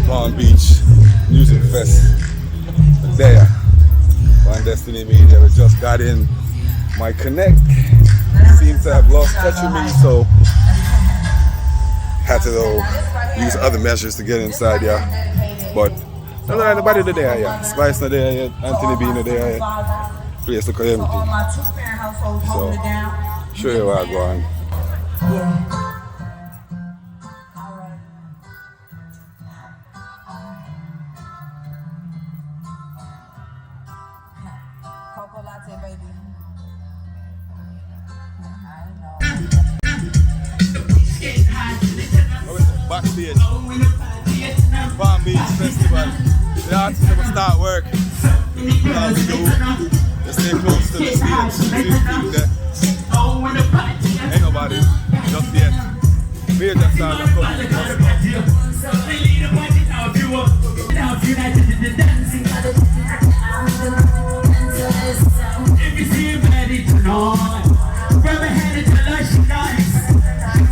Palm Beach Music Fest. There. One Destiny Media. We just got in. My connect seemed to have lost touch with me, so had to use other measures to get inside, yeah. But nobody there, yeah. Spice not there yet, Anthony B not there yet. Place look empty. So show you where I go on. Backstage, Palm Beach Festival. The artists never start work. As we do, they stay close to the stage. See people there. Ain't nobody, just yet. Major stars are coming. If you see ready tonight, grab a hand and tell her she nice.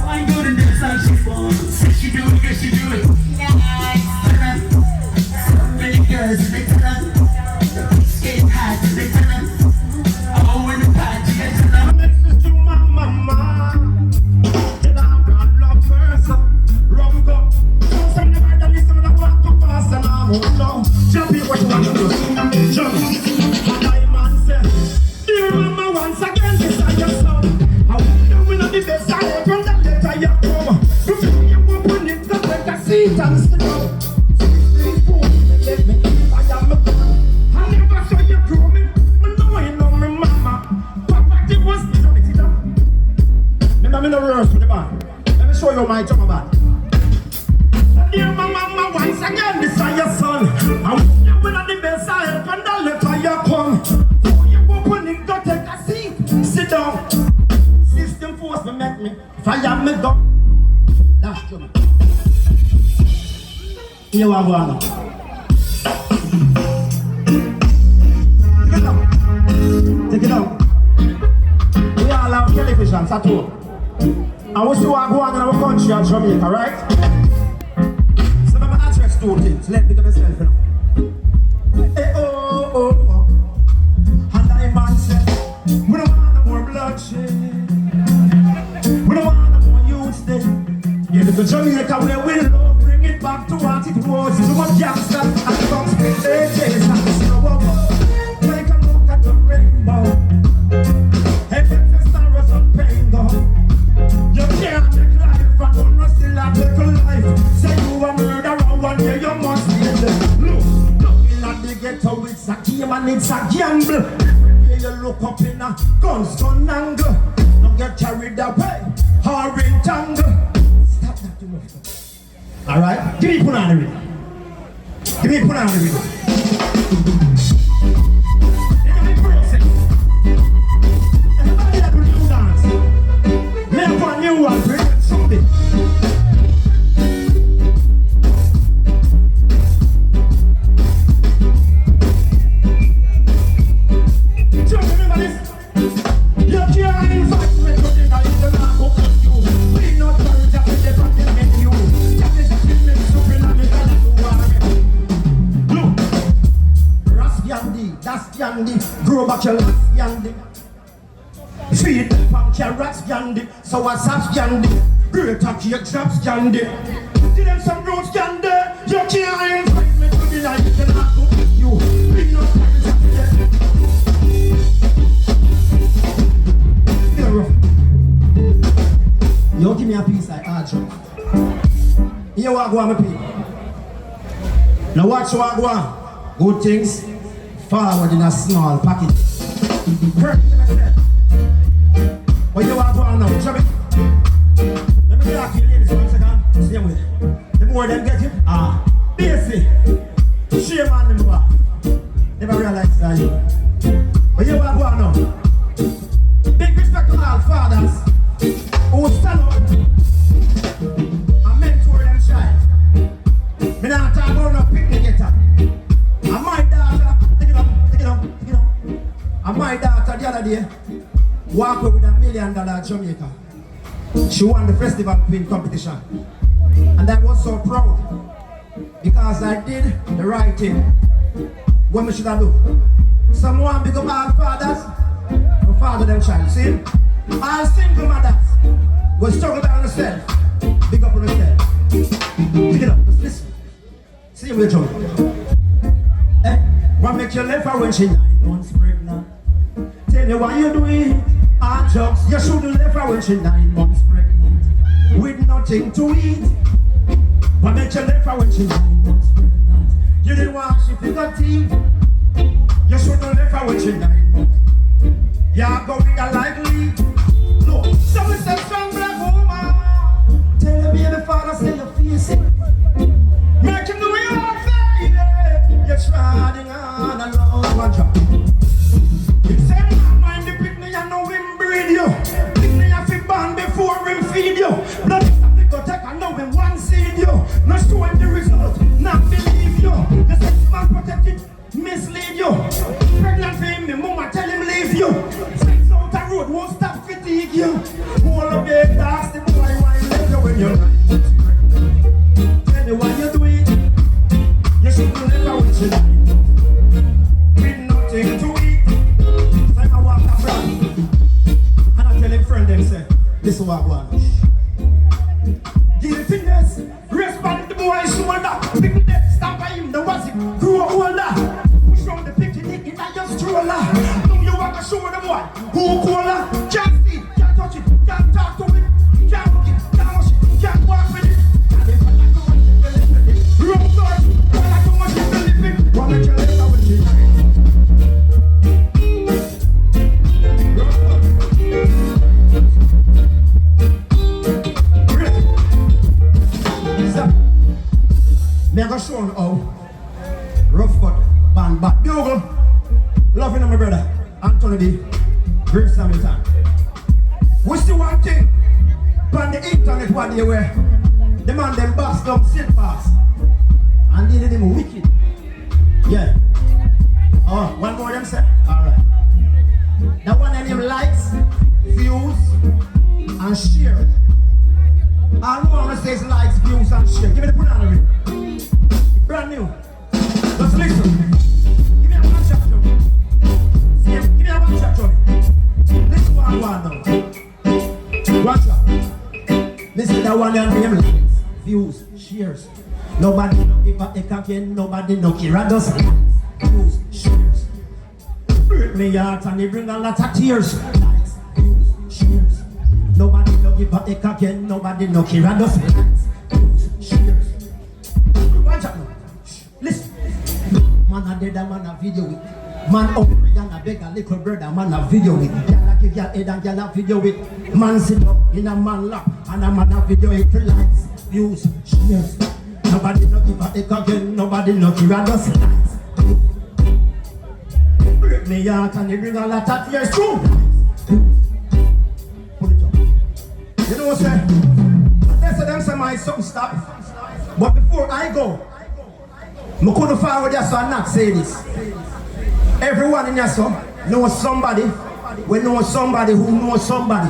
I ain't gonna dance like she wants. Say she do it, guess she do it. Nice. So many girls in the club, skate high to the club. Oh, in the party, I tell her. Message to my mama, and I'm gonna love first. Rum go. Some never done listen when I walk too fast and I won't know. Jump here, what you want to do? Jump. And I man say, dear mama, once again, this is your son. I want you to be the best I ever done. Before you open it, go take a seat and sit down. 64, let me keep I am a gun. I never saw you grow me, but now I know me mama. Papa, it was me, so sit down. Remember me no rehearse with the band. Let me show you my drummer band. Dear mama, once again, this is your son. I want you to the best I ever done. Let you come. Before you open it, go take a seat, sit down. System force me make me fire me gun. That's true. You are one. Take it down. Take it down. We all have televisions at home. And we still are going in our country at Jamaica, right? So I'm going to address two things. Let me get myself now. Hey, oh, oh, oh. And I man said, we don't want no more bloodshed. We don't want no more youth dead. Yeah, because Jamaica where we love, bring it back to what it was. You want gangster and the box with AJs and the snow. Take a look at the rainbow. Hey, the stars of pain go. You can't take life and don't know still a take a life. Say you a murderer one day you must be dead. Look in at the ghetto, it's a game and it's a gamble. Every day you look up in a guns gun angle. Don't get carried away or in tangle. Alright? Give me put on the rhythm. Give me put on the rhythm. Everybody that will do dance. Make one new one, bring it something. Just remember this. You can't invite me to dinner if you're not cooking you. We not married to the practice menu. That's GHANDI, grow back your last GHANDI. Feed the pump carrots GHANDI, so what's up GHANDI? Greater cake drops GHANDI. Give them some roots GHANDI. You can't invite me to dinner, you cannot cook with you. We not married to the you give me a piece like Archer. Here we go, my people. Now watch what go on. Good things forward in a small packet. What you want to go now? Let me talk to you ladies 1 second. Same way. The more them get it, basic. Shame on them back. Never realize that you. What you want to go now? Big respect to all fathers who stand up and mentor them child. Me not talk about no picnic getter. And my daughter, take it up. And my daughter the other day walked with $1 million Jamaica. She won the festival queen competition. And I was so proud because I did the right thing. What we should I do? Someone big up all fathers who father them child. See? All single mothers will struggle by themselves. Big up on themselves. Pick it up, just listen. See you with Joe. Eh? What make you left her when she 9 months pregnant? Tell you why you do it. Hard drugs. You shouldn't left her when she 9 months pregnant with nothing to eat. What make you left her when she 9 months pregnant? You didn't wash your finger teeth. You shouldn't left her when she 9 months. You're going to likely. Look, someone said strong black woman. Tell your baby father say you feel sick. Make him do your thing. You're trying on alone one job. You say I mind the picnic and know him breed you. Picnic have to ban before him feed you. Blood is something to take and know him one seed you. Not show him the result, not believe you. The sex man protected, mislead you. Pregnant for him, the mama tell him leave you. Sex out the road won't stop fatigue you. All of the dogs, the boy why let you when you're 9 months pregnant. Tell me why you do it. You shouldn't let her with you 9 months. With nothing to eat. So I walk abroad. And I tell him friend them say, this is what I want. Give the fitness, respond the boy's shoulder. Pick the death, stop by him, the was it, grow older. Push on the picnic in your stroller. Now you want to show the boy, who cooler. Can't see, can't touch it, can't talk to it. Can't look it, can't wash it, can't walk with it. And if I like too much, you live with it. Wrong thought, I like too much, you live with it. What make you live with it? Me go show you how rough cut band back. Bugle, loving my brother Anthony D. Grace Hamilton. We see one thing on the internet one day where the man them bust up sit pass and they did him wicked. Yeah. Oh, one more them say? Alright. That one of them likes, views, and share. All I want to say is likes, views, and share. Give me the banana ring. Brand new. Just listen. Give me a one shot, Johnny. Give me a one shot, Johnny. Listen one now. One shot. Listen that one and them likes, views, shares. Nobody no give a heck again. Nobody no care. Just likes, views, shares. Break me heart and they bring a lot of tears. Likes, views, shares. Nobody no give a heck again. Nobody no care. Just likes, views, shares. One shot now. Listen, man a dead, a man a video with. Man hungry and a beg a little brother, man a video with. Gyal a give your head and gyal a video with. Man sit up in a man lap and a man a video with. Likes, views, shares. Nobody no give a heck again, nobody no care, just likes. Break me heart and they bring a lot of tears too. Pull it up. You know what I'm saying? They say them say my something stop. But before I go, I couldn't forward your son not say this. Everyone in your son knows somebody. We know somebody who knows somebody.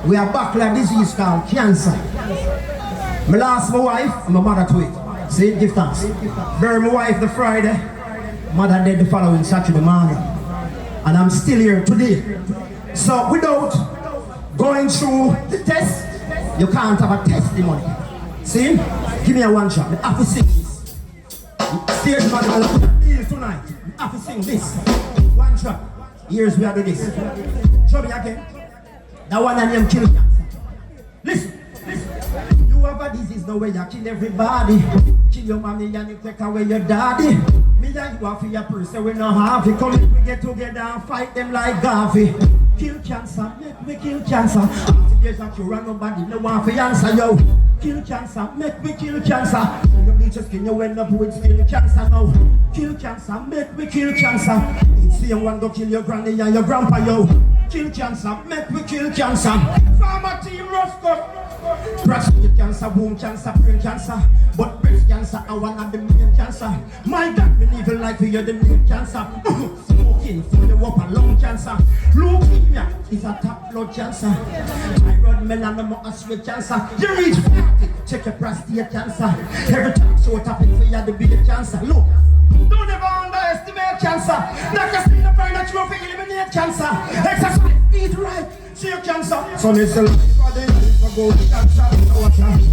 We are back like disease called cancer. I lost my wife and my mother to it. See, give thanks. Bury my wife the Friday. Mother dead the following Saturday morning. And I'm still here today. So without going through the test, you can't have a testimony. See? Give me a one shot. I have to sing this. Stage man, I'll put a deal tonight. I have to sing this. One shot. Here's where I do this. Show me again. That one and them kill cancer. Listen. You have a disease the way you kill everybody. Kill your mommy and you take away your daddy. Me and you are for your person, we no have it. Come we get together and fight them like Garvey. Kill cancer, make me kill cancer. After there's a cure and nobody no want for answer, yo. Kill cancer, make me kill cancer. You bleach your skin, you end up with still cancer now. Kill cancer, make me kill cancer. It's the one go kill your granny and your grandpa, yo. Kill cancer, make me kill cancer. Farmer team rough cut. Prostate cancer, womb cancer, brain cancer. But breast cancer, I one of the main cancer. My God, me live like we are the main cancer. Smoking for the upper lung cancer. Leukemia is a top blood cancer. Thyroid melanoma, sweat cancer. You reach 40, check your prostate cancer. Every time so topic for you the big cancer. Look, don't ever underestimate cancer. Not just in the find that you want to eliminate cancer. Exercise, eat right, see your cancer. So listen, for the go to cancer, cancer,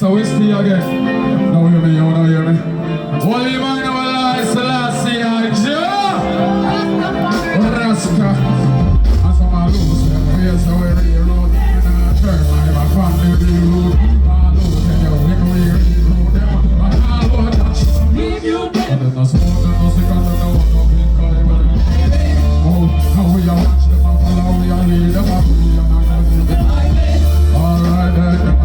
So we see again. Now hear me, you don't hear me. Holy man of Allah, Selassie, Jah. Raska. And some are loose, and we are so very road. And I turn my back on the blue. I lose, and you win, we reroute them. And I will touch. Leave you dead. And then the smoke, and the sick, and the no one, no blink, oh, how we are watch them, and follow, we are lead them, and we are not going to be. Alright, then.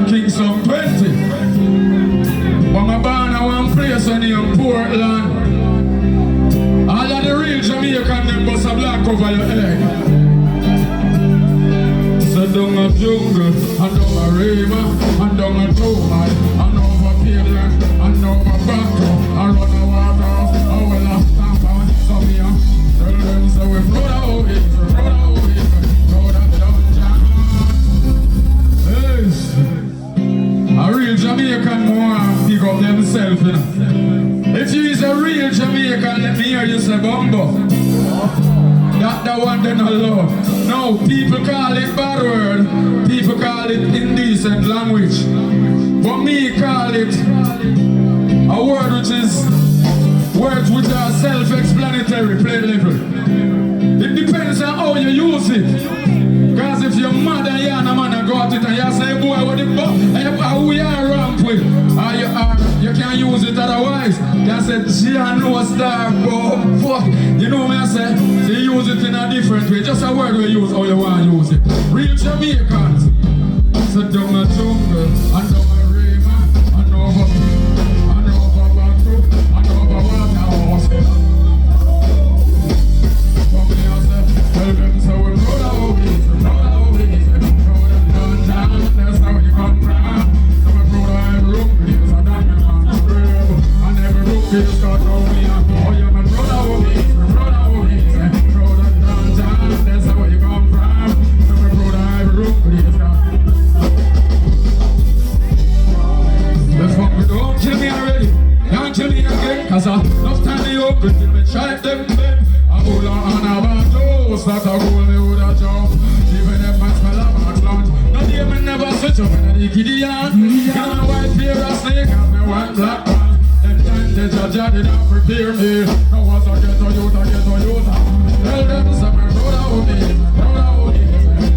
Kingston 20. But my born at one place when you're in Portland. All of the real Jamaican them bust a black over your head. So down a jungle, and down a river, and down a town, and over Peeler, and over Bato, and run a water, and well a stamp, so me a tell them so we proud of it, proud of it, proud of the dungeon. Yes. A real Jamaican more pick up themselves, you know. If you is a real Jamaican, let me hear you say bumbo. That one they not love. No, people call it bad word. People call it indecent language. But me call it a word which is words which are self-explanatory, plain level. It depends on how you use it. Because if you're mad and you're a man and go at it and you say, boy, what the fuck? We are ramp with. You can't use it otherwise. You say, she no star, but fuck. You know what I say? So you use it in a different way. Just a word we use how you want to use it. Real Jamaicans. So down a jungle, and down a river, and over Bato, and over Waterhouse. Come here and say, tell them so we're proud of it. That's how you come from. So my brother, I'm rookie, so that man wants to grab. And every rookie is got no me. Oh, yeah, my brother, brother, that's how you come from. So my brother, I'm rookie, so Gideon. Got my white pair of snake and my one black one. Them time the judge did not prepare me. Now once I get to youth, I get to youth. Tell them some my brother who me, brother who me.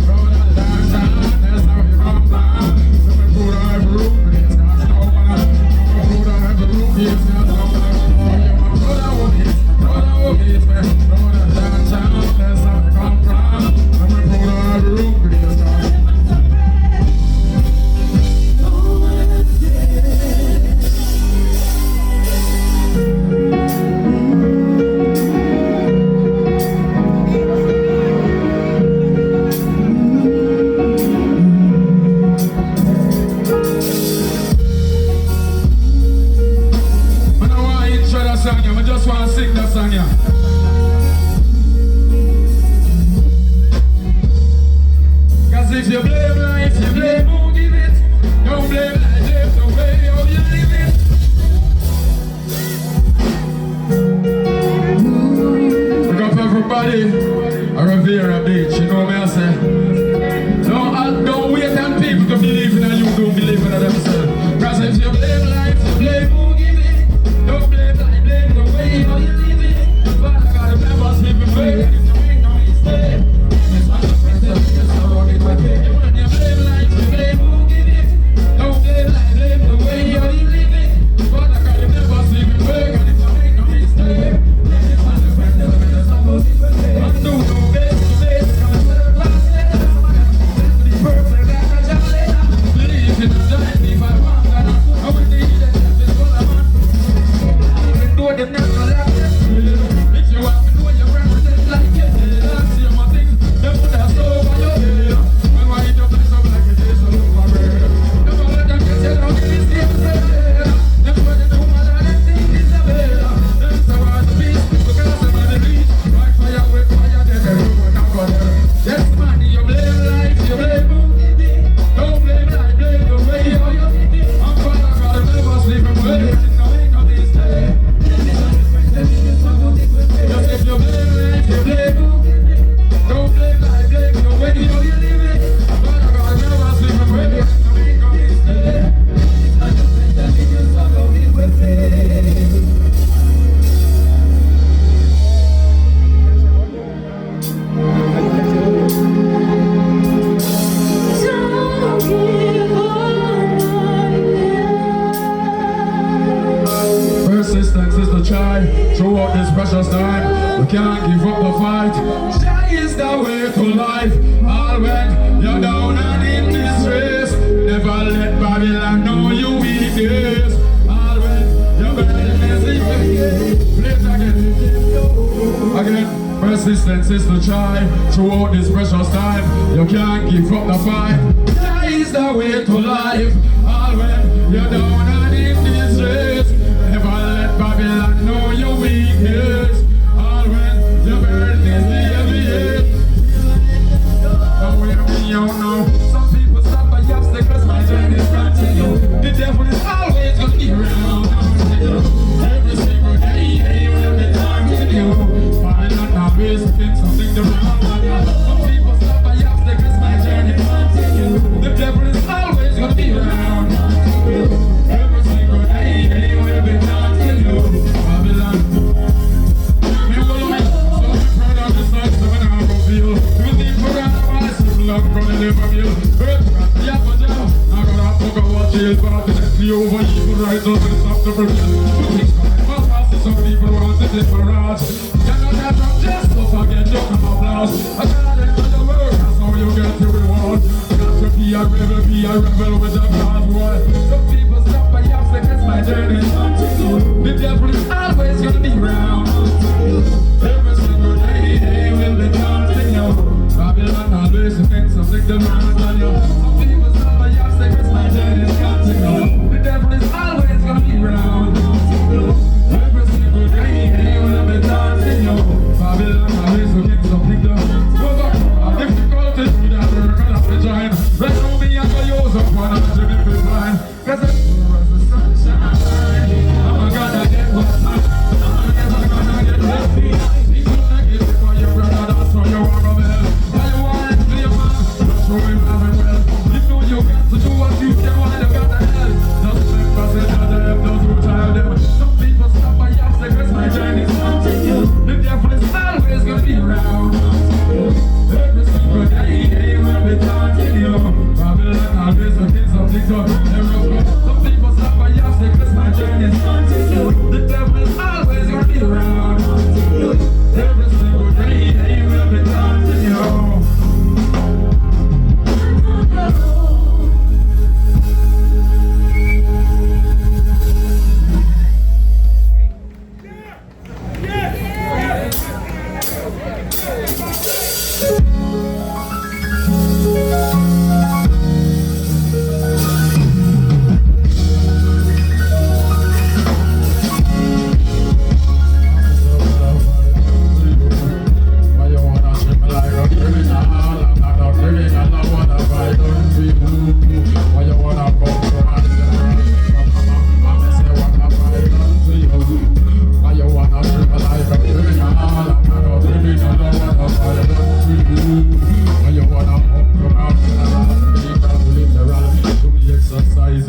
Brother dance and that's how you come down. Some my brother have room, but it's not no one. My brother have room, it's not no one. Oh yeah, my brother who me, brother who me. Brother dance and that's how you come from. Some my brother have room, but it's not. I just want to sing that song, yeah. Cause if you blame life, you blame who give it. Don't blame life, blame the way how you live it. Look up everybody, I revere a beach, you know what I say? Don't wait on people to believe in you, don't believe in themselves. Cause if you blame life, you blame who give it. Don't blame life, blame the way how you live it. But I gotta never sleep in bed, if you make no mistake. It's not the princess, it's not what it was. When you blame life, you blame who give it. Don't blame life, blame the way how you live it. But I gotta never sleep in bed, if you make no mistake. It's not the princess, it's not what it was. I do no best to best, come to the class later. That's the perfect like a jam later. Believe in the giant, if I want that, I will need it, that's what I want. Do them not to laugh. If you want to do your represent like it, last year my things, them would have stole by your head. When why you don't mess up like it is, so look for bread. Never let them get you down in this game, them put it on and them think it's a bed. Them so hard to beat, because them are the beat. Like fire with fire, then everyone now got there. Yes man, you blame life, you blame who did it. Don't blame life, blame the way how you did it. I'm glad I gotta never sleep and wait. Just if you blame life, you blame who did it. Don't blame life, blame the way how you live it. But I gotta never sleep and wait. No make no mistake. I just think that you just follow it with me. Persistence is the try throughout this precious time. You can't give up the fight. Try is the way to life. All when you're down and in this race, never let Babylon know you weakness. All when you're burning is again. Persistence is the try throughout this precious time. You can't give up the fight. Try is the way to life. All when you're down and in this race, never let Babylon know your weakness. All when your burden is the heaviest. Now wear me out now. Some people stop by obstacles, my journey is continue. The devil is always gonna be around. Every single day, he will be talking you. Find out now, basically something to run. Some people stop by obstacles, my journey continue. The devil is always gonna be around. Every single day, he will be talking you. Babylon. Me will win, so me proud of this life, so when I go feel. You think for God, I see love gonna live on you. Yeah, but now, I'm gonna talk about jail, but the over evil rise up and stop the person. Must pass some people want to live for us. Cannot have from just so forget you come up last. I got it to the world, that's how you get your reward. Got to be a rebel with a bad word. Some people stop by obstacles, my journey. The devil is always gonna be around. Every single day, he will be taunting you. Babylon always thinks something the man on you. Some people stop by obstacles, my journey is continuing. The devil is always gonna be around. Every single day, he will be taunting you. Babylon always thinks something the difficult to do that, we're gonna have to join. Let's show me I'm gonna use up one of the big blind. Cause it's the sunshine. I'm gonna get what's mine. I'm never gonna get left behind. You gonna get it for your brother, that's how you are rebel. Why you want it to your man? Don't show him having well. You know you got to do what you can.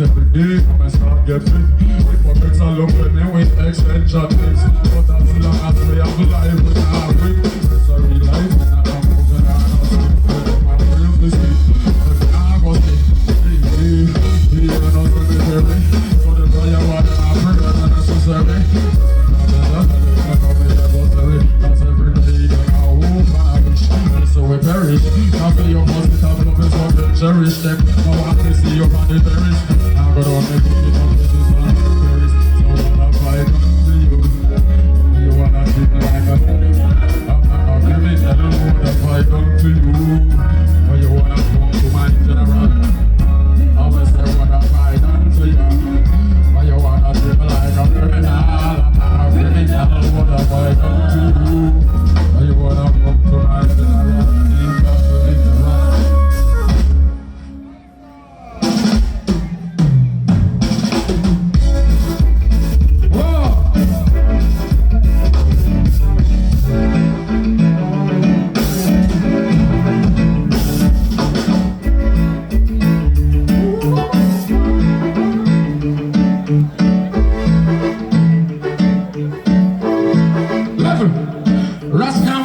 every day I start get fit. Hypocrites are looking me with extension things. But as long as we have life, we have it. It's a real life, and I'm moving on. I'm sleeping, I'm real to sleep. If I go sleep, he ain't no cemetery. So the prayer one and I pray are necessary. That's every day that I hope I wish. So we perish. After your hospital, love is what we cherish them. I want to see you on the terrace. I'm gonna make it up, this is on the terrace. So when I fight to you, you wanna treat me like a I'm not a criminal, what I fight to you. But you wanna come to my general. I will say what I fight to you. But you wanna treat me like a criminal. I'm not a criminal, what I fight to you. But you wanna come to my general.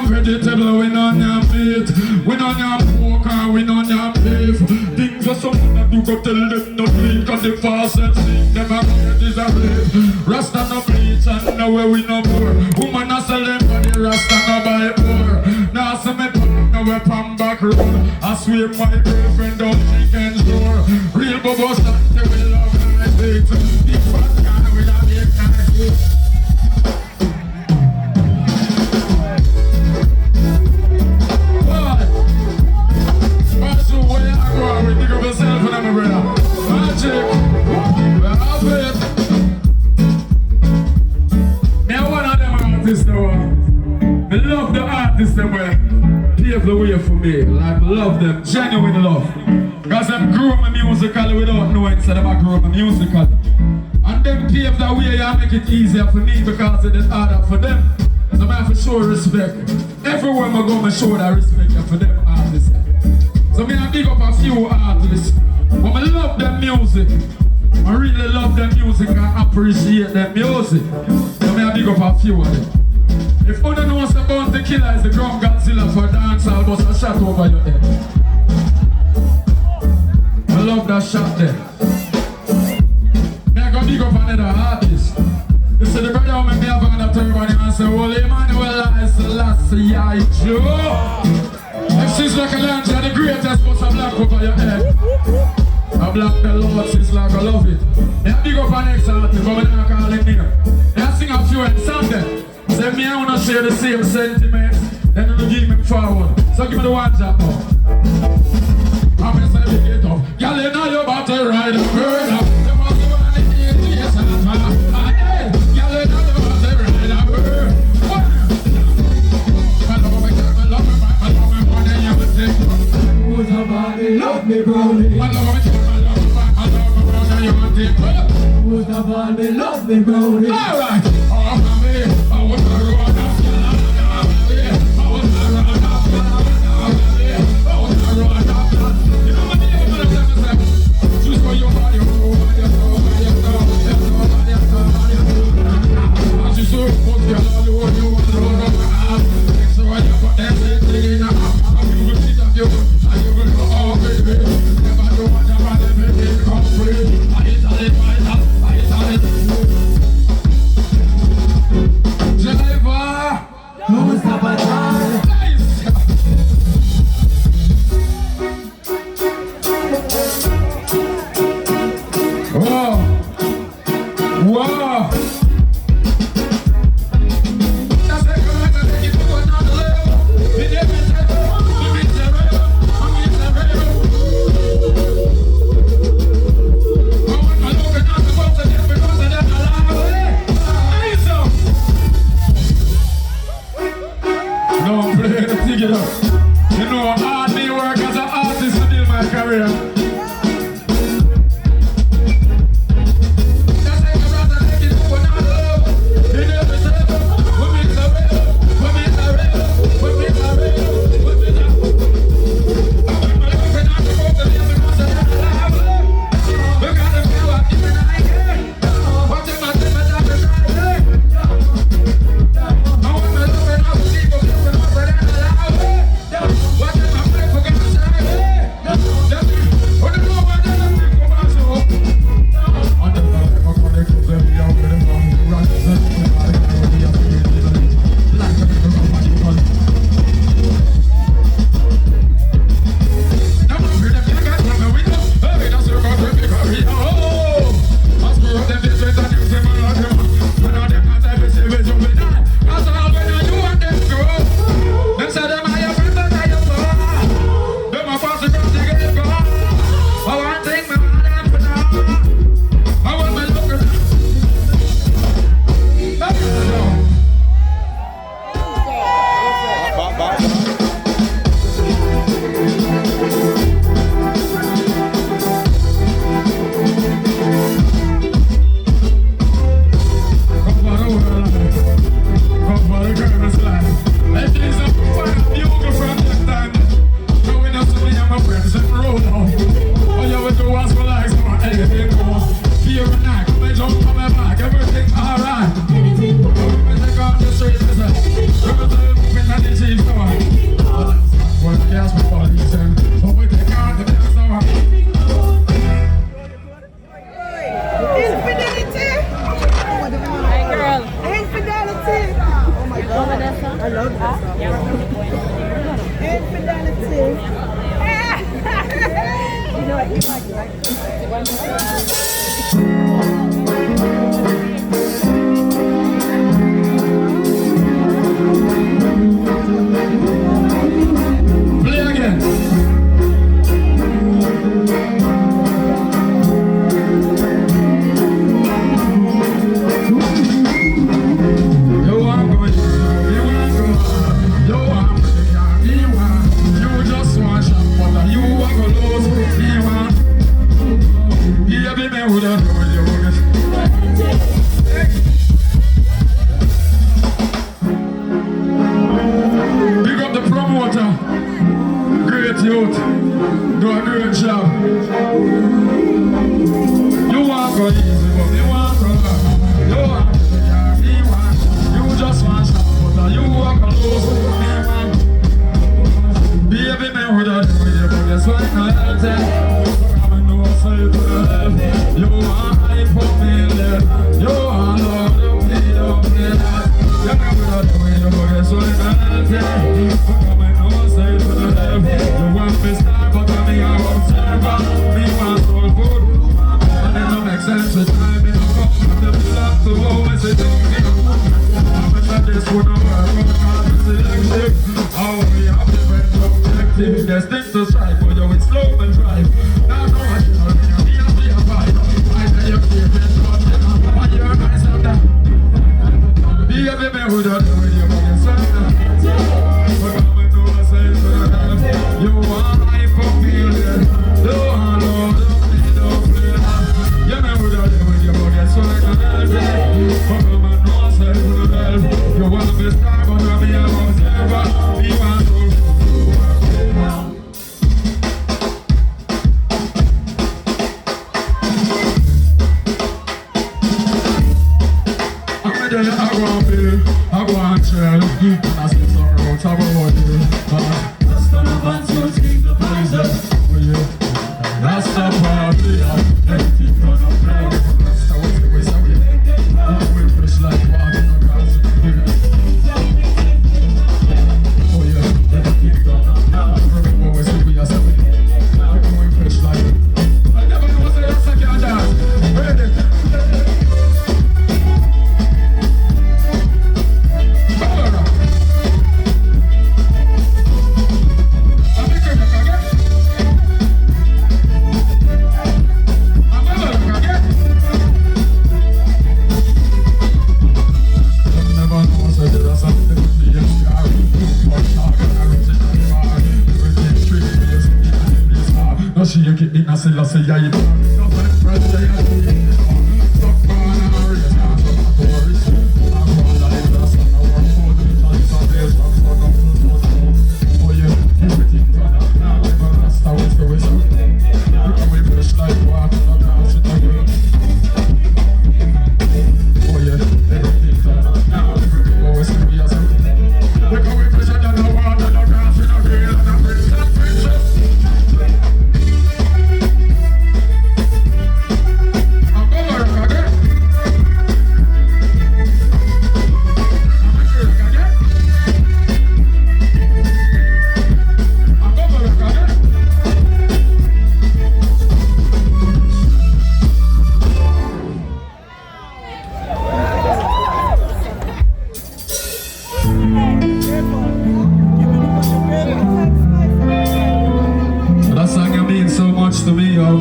Vegetable, we on your meat, we on your pork and we on your beef. Things are something that you go tell them no blink on the faucet. Them a get is a rape. Rasta no bleach and now we no more. Woman a sell them body, Rasta no buy more. Now see me pump, now we pump back road. I swear my girlfriend don't chicken store. Real bubble stand, we love my things. Big fat guy with a big nice. I love the artists them way pave the way for me. Like love them, genuine love. Cause them grew my musical without knowing so them I grew my musical. And them pave the way and make it easier for me because it is harder for them. So I have to show respect. Everywhere I go I show that respect for them artists. So I big up a few artists. But I love them music. I really love them music and appreciate them music. So I big up a few of them. If you don't know what's about the killer is the drum Godzilla for dancehall, but a shot over your head. I love that shot there. I go big up another artist. You see the brother when me have another turban and say, well, Emmanuel is the last I Joe. If she's like a lunch, you're the greatest, put some black over your head. I black the Lord, she's like I love it. I big up an next artist, but I'm not calling me. I sing a few and Sunday. Say me, I wanna share the same sentiments. Then you give me forward. So give me the one job now. I'm gonna say we get up. Y'all in all your battle ride a bird up. The ones who want to hear the yes and the man. Y'all in all your battle ride a bird. I love me, I love me more than you would think. Who's somebody love me, brody? I love me more than you would think. Who's somebody love me, brody? Alright. I was a run up, I was a run up, I was a run up. You know what I mean? Choose for your body, as you so put your love, you want to run up. So when you put everything in a mouth, you will sit up your and you will go, oh baby. Never do what you want to make it come free. I tell it. Play again. You want go, you want go, you want to be one. You just want shot, but you want go lose. Me want, baby, me woulda do you. Big up the promoter, great youth, do a great job. You want go easy, but you want go hard. You want to be one. You just want shot, but you want go lose. Me want, baby, me woulda do you, but guess what? I tell you, I'm no say to love. You want hype for me, you want love to be up there. You woulda do you, but guess what? I tell you, I'm no say to love. You want me star, but me a observer. Me want soul food, and it don't make sense to time me to come. The love to always say don't give up. I'm at this one of our broadcast selective. How we have different objectives. There's things to strive for, you it's slow and drive. Now no one should be a fight. I tell you, favorite one, on your eyes and that. Be a baby who don't do it, you fucking son. But come and do a say to the left. You want life for feeling. Don't know, don't play. You know who don't do it, you fucking son. But come and do a say to the left. You want to be star, but you be a observer. You want to. I go and chill. I see something about talk about you. That's the one to keep the vibes up. That's the party. Everything gonna play. That's the way we say we. We fresh like water in the grass. Oh yeah, everything gonna. Remember we say we are seven. We fresh like. I never know say that's a can't dance. Ready? She get in a cell, say yeah, you to me, yo.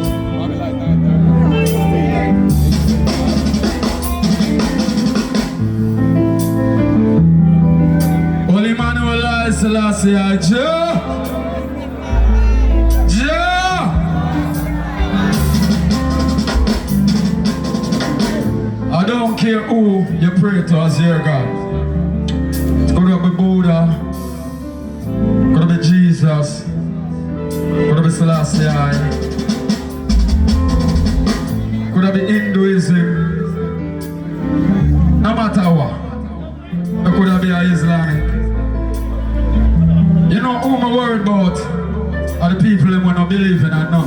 Holy Manuel Selassie, Joe. I don't care who you pray to as your God. Could be Buddha, could be Jesus, could be Selassie. Could be Hinduism, no matter what. It could be Islamic. You know who I'm worried about are the people who don't believe in it now.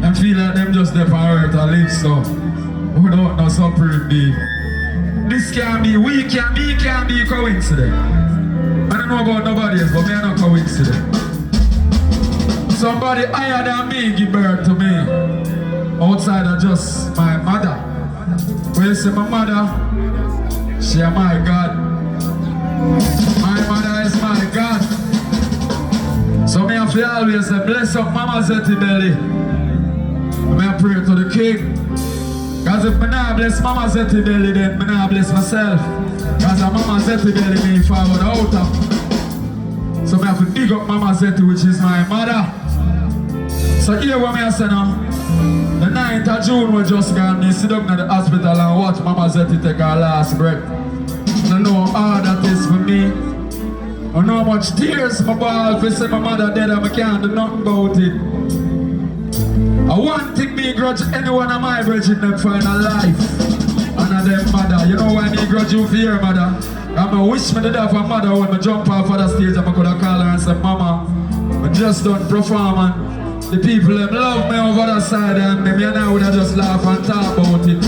And feel like them just there on earth and live so. Who don't know something deep. This can be, we can be, can be coincidence. I don't know about nobody else, but me are not coincidence. Somebody higher than me give birth to me. outside of just my mother. When you see my mother, she is my God. My mother is my God. So me have to always say, bless up Mama Zetty belly. I pray to the King. Because if I not bless Mama Zetty belly, then I not bless myself. Because Mama Zetty belly me forward out of. So I have to dig up Mama Zetty, which is my mother. So here what I say now, the 9th of June we just gone, me sit down in the hospital and watch Mama Zetty take her last breath. I know how hard that is for me. I know how much tears my ball if I say my mother dead and I can't do nothing about it. One thing me grudge anyone of my brethren them find a life. And a them mother. You know why me grudge you for your mother? I wish me to death for mother when I jump off of the stage and I could have called her and say, Mama, I just done perform and the people them love me over the side and me and I would have just laugh and talk about it.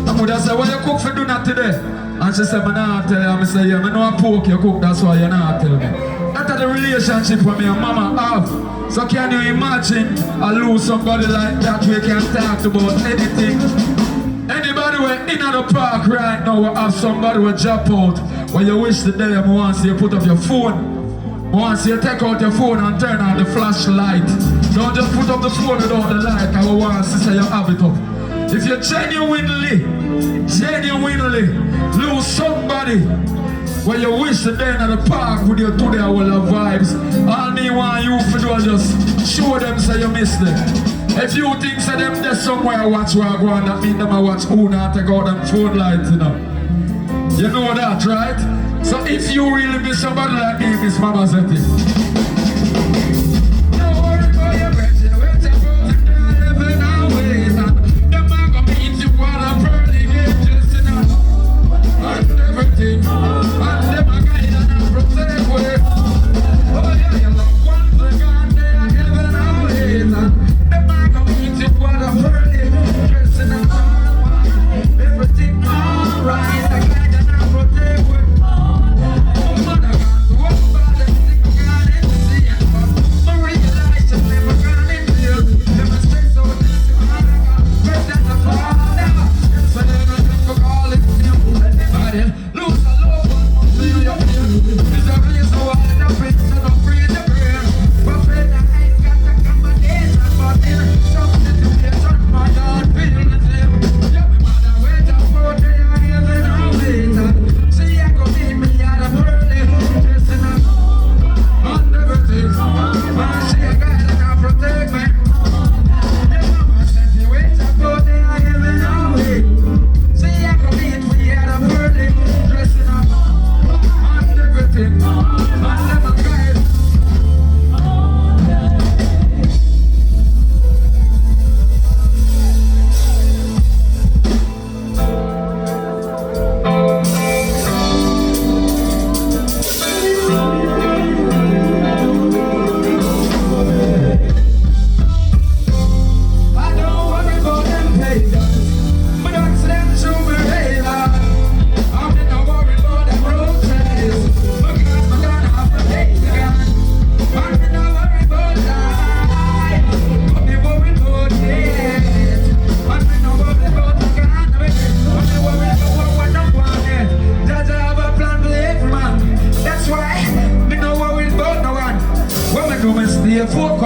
I would have said, what you cook for dinner today? And she said, I not tell you. I say, yeah, I know a pork you cook, that's why you not tell me. That's the relationship with me and Mama have. So can you imagine I lose somebody like that we can talk about anything? Anybody who in the park right now will have somebody who drop out when you wish the day once you put up your phone. Once you take out your phone and turn on the flashlight. Don't just put up the phone without the light. I want to say you have it up. If you genuinely lose somebody when you wish the day in the park with your today all the vibes, all me want you to do is just show them say you miss them. If you think say them there somewhere watch where I go on, that mean them I watch who not take out them phone lights, you know. You know that, right? So if you really miss somebody like me, Miss Mama Zetty. Don't worry about your breath, you wait about the girl living always. And them are gonna meet you while I'm burning it, just enough. And everything. And them are guide and protect way. Oh yeah, you love one thing and they are heaven always. And them are gonna meet you while I'm burning it, just enough. Everything alright, I guide and I protect way.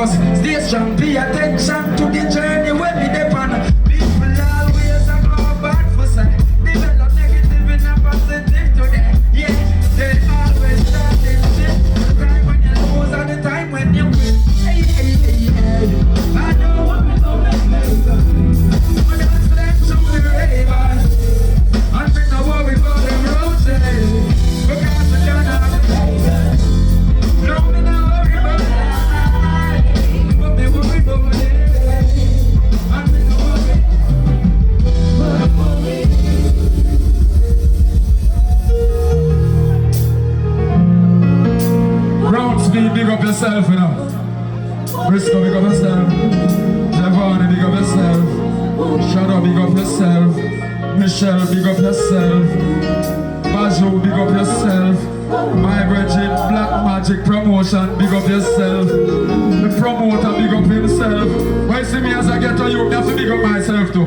Stay strong, pay attention to the journey when we depend. People always are bad for sight. Develop negative and a positive today. Yeah, they always start this shit. The time when you lose and the time when you win. Hey, hey, hey, hey. I know what we're gonna make. But that's them to the ravers. And we know what we're gonna roses. Because we're gonna have the ravers. No, we know what we're gonna do. Big up yourself, you know. Briscoe, big up yourself. Javon, big up yourself. Shadow, big up yourself. Michelle, big up yourself. Bajo, big up yourself. My virgin Black Magic Promotion, big up yourself. The promoter, big up himself. When you see me as I get to you, I have to big up myself too.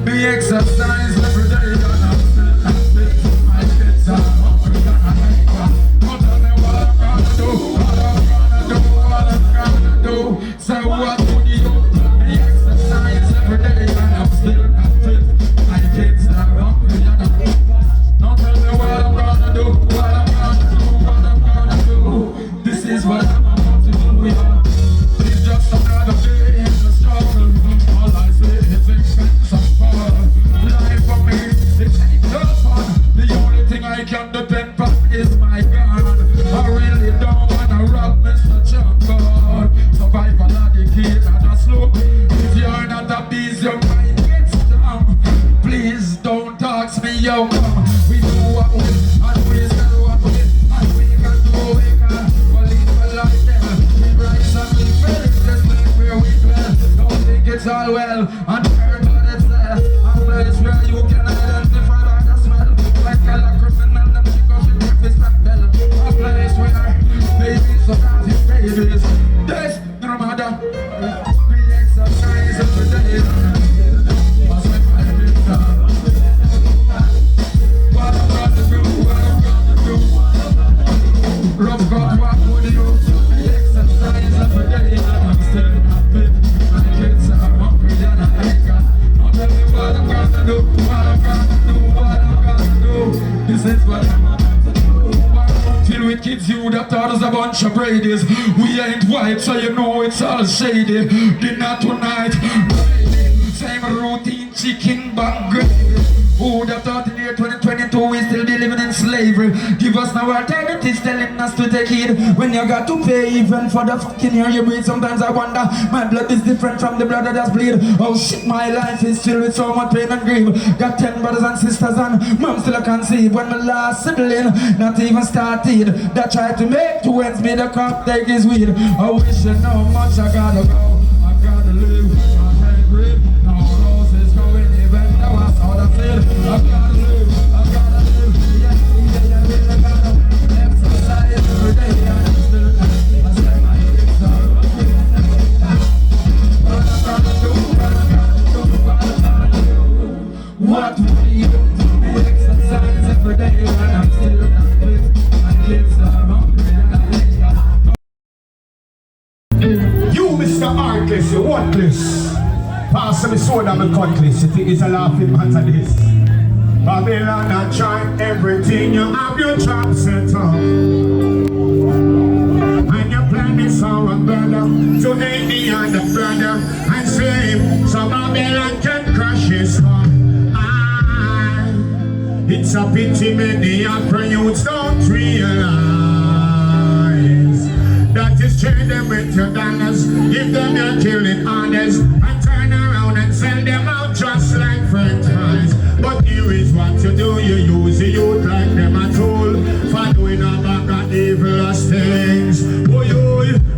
Me exercise every day and I'm still happy. My kids are hungry and I ain't got. Don't tell me what I'm gonna do, what I'm gonna do, what I'm gonna do. So what would you do? Me exercise every day and I'm still happy. My kids are hungry and I ain't got. Don't tell me what I'm gonna do, what I'm gonna do, what I'm gonna do. This is what I'm about to do, yeah. It's just another day in the struggle. All I say is expense of power. Life for me, it ain't no fun. The only thing I can depend on is my God. I really don't wanna rob Mr. Jungle. Survival of the kid and a slow. If you're not a beast, your mind gets strong. Please don't ask me, yo. We do what we and we sell what we and we can do what we can. We'll live a life there. We rise and we fell. Just like where we dwell. Don't think it's all well. And heard what it's there. A place where you can identify by the smell. Like a criminal, them because you breakfast and bell. A place where babies are happy babies. This no matter. We exercise every day. That's my favorite song. What I'm gonna do, what I'm gonna do. Rough got what would you? I exercise every day and I'm still happy. My kids are hungry and I ain't got. Don't tell me what I'm gonna do, what I'm gonna do, what I'm gonna do. This is what I'm about to do. Till with kids you that thought us a bunch of Brady's. We ain't white so you know it's all shady. Dinner tonight, same routine, chicken bang gravy. Who that thought in the year 2022 we still be living in slavery? Give us now alternatives telling us to take heed. When you got to pay even for the fucking air you breathe. Sometimes I wonder, my blood is different from the blood that does bleed. Oh shit, my life is filled with so much pain and grief. Got 10 brothers and sisters and mom still I conceive. When my last sibling not even started, that tried to make two ends meet, the cop take his weed. I wish you know how much I gotta go, I gotta live, I can't breathe. No roses going even though I saw the field. I gotta live, yeah, I gotta exercise every day. I'm still happy, I say my kids are what I'm gonna do, what I'm gonna do, what I'm gonna do. What will you do? We exercise every day and I'm still happy. My kids are hungry and I ain't got. You, Mr. Artless, you worthless. Pass me soda, me cutlass. You think it's a laughing matter this? Babylon, I try everything. You have your trap set up. And your plan is our brother to any other brother and same. So Babylon can crush his heart. It's a pity many Afro youths don't realize that is trade them with your dollars, give them your killing orders, and turn around and sell them out just like French fries. But here is what you do, you use the youth like them a tool for doing a bag of evilest things. Boy,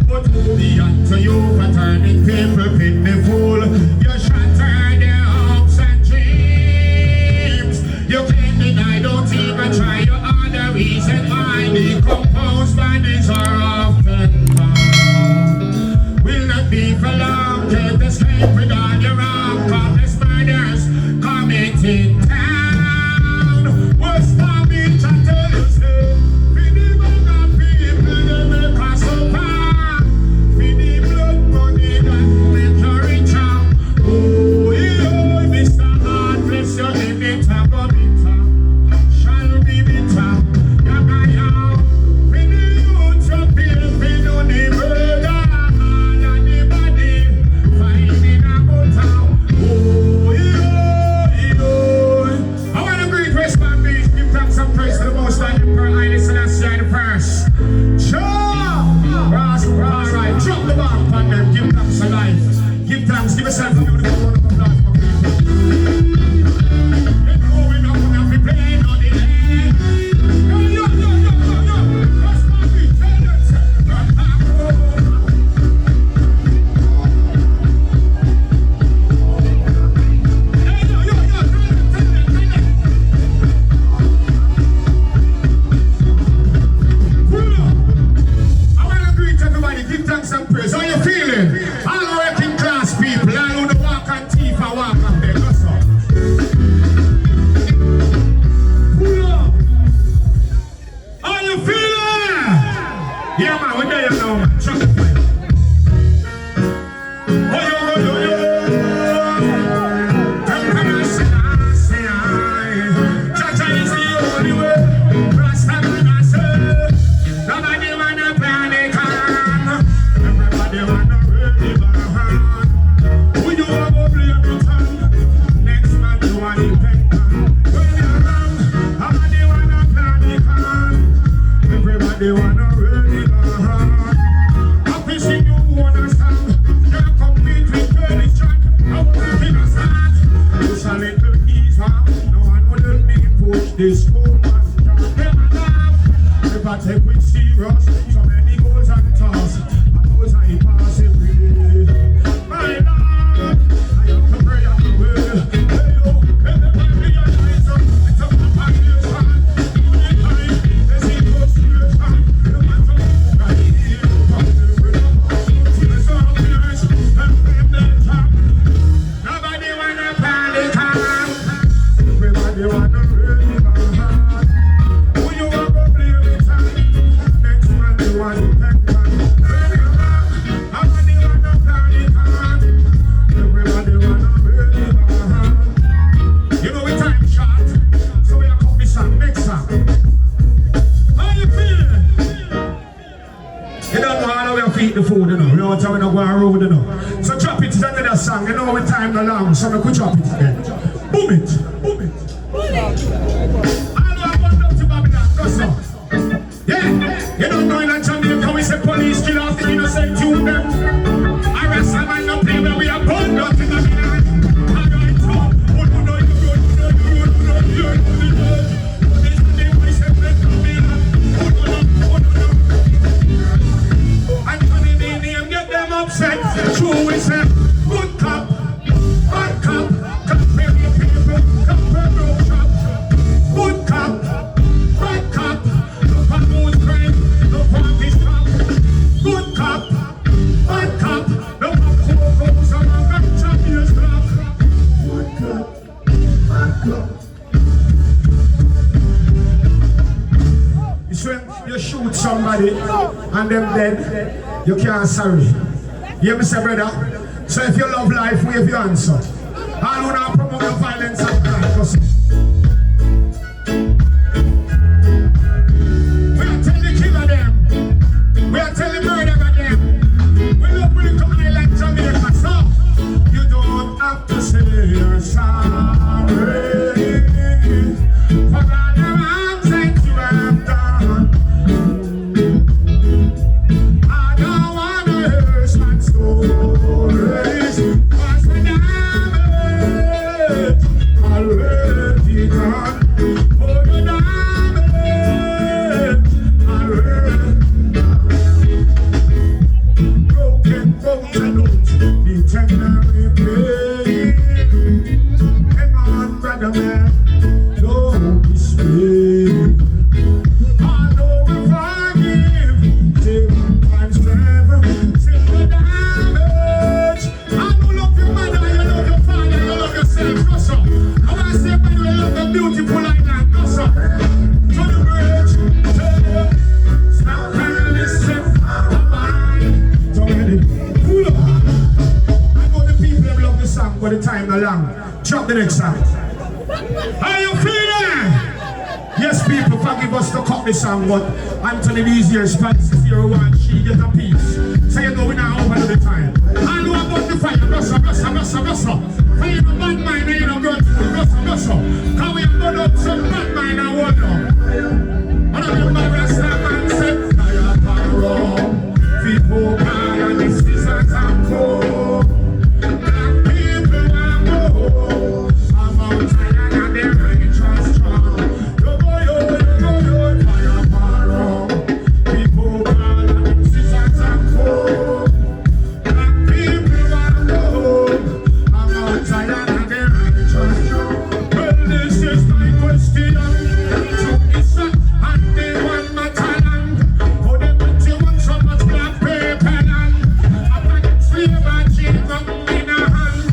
but who be unto you for turning people pit me fool? You shatter their hopes and dreams. You can't deny, don't even try your other reason why decomposed bodies are often found. Will not be for long, can't escape with all your wrong. Countless murders committed town. What's coming to tell you, say, for the bag of people that make us so far, for the blood money that make you richer. Oh, yeah, Mr. Heartless, you're in it, a go bitter. Shall be bitter. Yaga, for the youth, you feel, for no the murder, and the body, finding a butter. Oh, yeah, This woman can't never laugh. Never take with serious. So many goals and toss. And those I pass every day. My Lord, I have to pray on the way. Hey yo, everybody realize it's a compilation. Unity, there's a frustration. No matter right here, from the rhythm. To the soldiers, and flame them top. Nobody wanna party time. Everybody wanna really hard. Who you want to play with time? Next man you want to take time. Nobody wanna party time. Everybody wanna really hard. You know we time short, so we are copy song, next song. How you feeling? You don't know how we feed the food, you know. You know what I'm going to go on road, you know. So drop it, it's another song. You know we time no long, so we could drop it again. Boom it, boom it. I know I'm going up to Babylon, go so. Yeah, you don't know in Jamaica we say police kill off the innocent youth them. Arrest a man no play where we are born up in Babylon. Alright, so, oh no, no, you. This is the way say let's go Babylon. Oh no. Anthony the name get them upset. True we say, good cop, bad cop, compare the people, compare no shop. Good cop, bad cop, no famous crime, no party stop. Good cop, bad cop, no coco's and no gotcha beers drop. Good cop, bad cop. It's when you shoot somebody and them dead, you can't sorry. You hear me say, brother? So if you love life, wave your hands up. All who not promote the violence and crime. We are telling the killer them. We are telling murderer them. We don't bring to island Jamaica, so you don't have to say you're sorry for all the wrong things you have done. I don't want to hear sad stories, 'cause the damage already done. Oh, the damage already broken bones and bones, the temporary pain. Hang on, brother man, don't be scared. I know we forgive 7 times 7. Still the damage. I know love your mother, you love your father, you love yourself. Go so. I want to say, man, you love the beautiful like that. Go so. To the bridge, stop and listen. So ready. Pull up. I know the people that love the song, but the time no long. Drop the next song. How you feeling? Yes, people, forgive us to cut the song, but Anthony these years, Spice 01, she get a piece. So you go in and over the time. I know about the fire, Russa. Fire no bad mind, you know, good food, Russa. How we have gone up some bad mind and what now? I don't remember Rasta man said, fire power, people cry and this is a tango. Black people want go home. I'm outside and they're righteous strong. Yo, fire power, people cry and this is a tango. Black people want go home. I'm outside and they're righteous strong. Well, this is my question. So it's a and they want my talent. For them want you want so much black paper and after the flavor change from in a hand.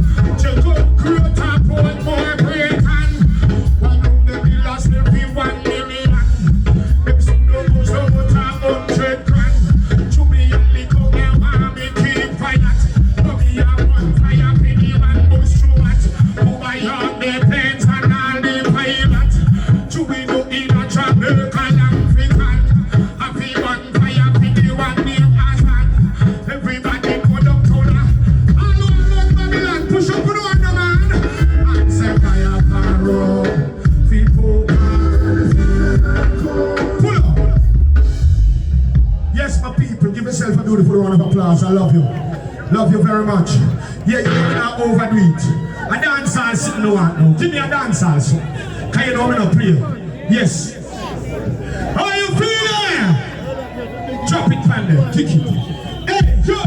You go create a poet more great hand. One of the villas every 1 million. Them some no goes out 100 grand. To me and me come here want me keep quiet. But me a one fire penny one bus through it. Who buy all the planes and all the pilots. To me no in a Jamaica African. Happy one fire penny one name Azan. Everybody go down to the all over Babylon. Push up on one man. And say fire power. People pull up. Yes, my people, give yourself a beautiful round of applause. I love you. Love you very much. Yeah, you don't overdo it. A dancehall sitting no one now. Give me a dancehall song. Can you know me not play? Yes. How you feeling? Drop it, man. Kick it. Hey, yo.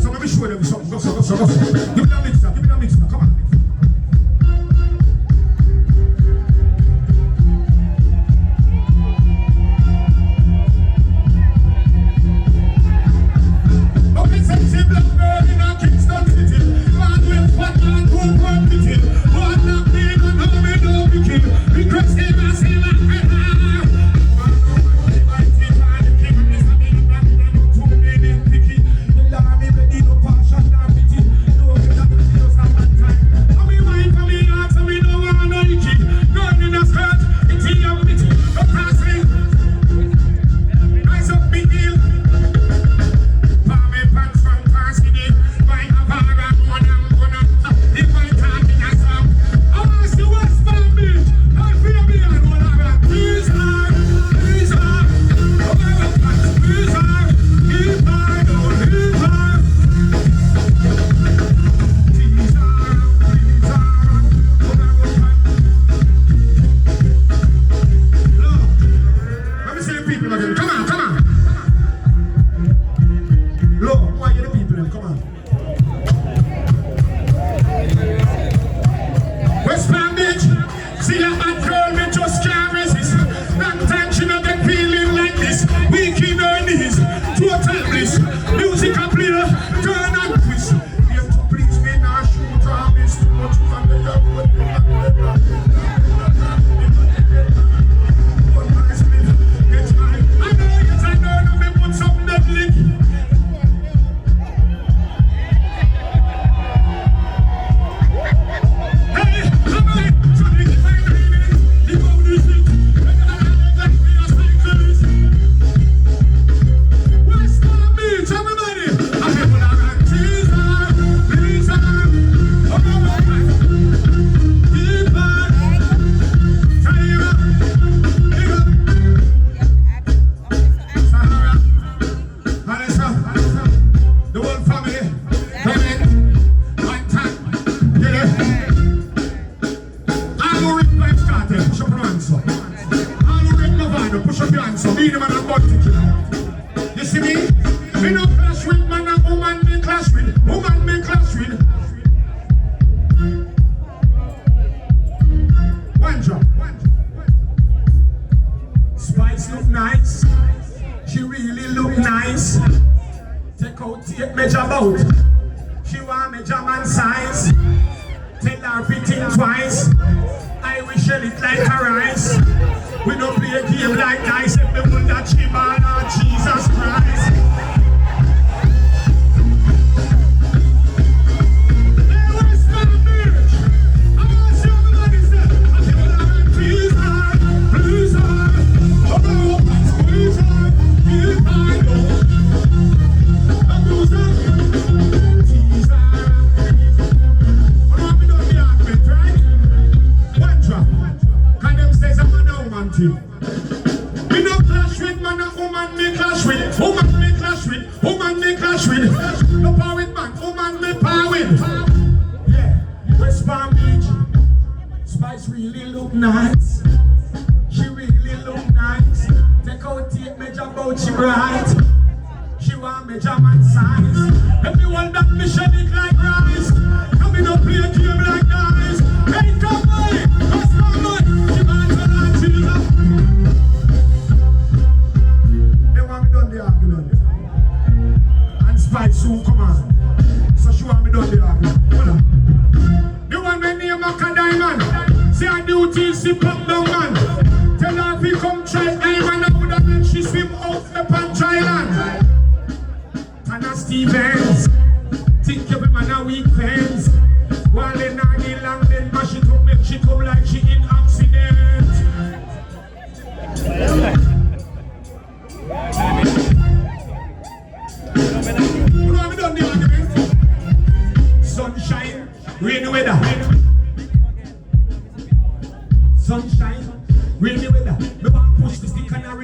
So let me show them something. Go. Give me that mixer, come on. Okay, sexy black girl in a Kingston city. Man with fat and good quantity. One knock me and now me no begin. Request him and say like you see me? Me no clash with man and woman, me clash with woman, me clash with. One drop. Spice look nice. She really look nice. Take out tape measure bout. She want measure man size. Tell her everything twice. I will shell it like a rice. We don't play a game like dice. If we want that she man or Jesus Christ. Hey, where's my bitch? I want to see everybody say, I feel like please her, please her. Oh no, please her, please her. I'm losing. Tease her. Oh no, we don't be argument, right? One drop. Can them say I'm a woman too? We don't clash with man and woman, me clash with. Woman me clash with. Woman me clash with. No power with man, woman me power with. Yeah, West Palm Beach. Spice really look nice. She really look nice. Take out tape, measure about she bright. She want measure man size. Everyone that me shed it like rice. Come in up play a game like dice. Hey, come on, what's my money? She might tell her to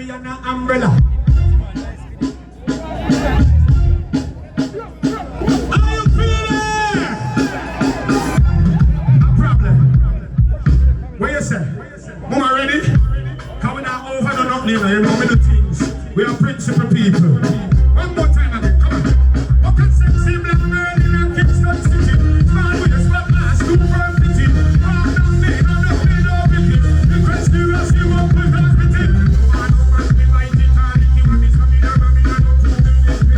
me an umbrella. How you feeling? A problem. What you say? Mama ready? Come now over and up, you know me the things. We are principal people. One more time again, come on. What can sexy black girl in a Kingston city? Small with a spot last, two firm fitting. Walk down there, no pity. The question is you won't put us fitting. No man, me might it all. If you want this, come in, no too many fitting.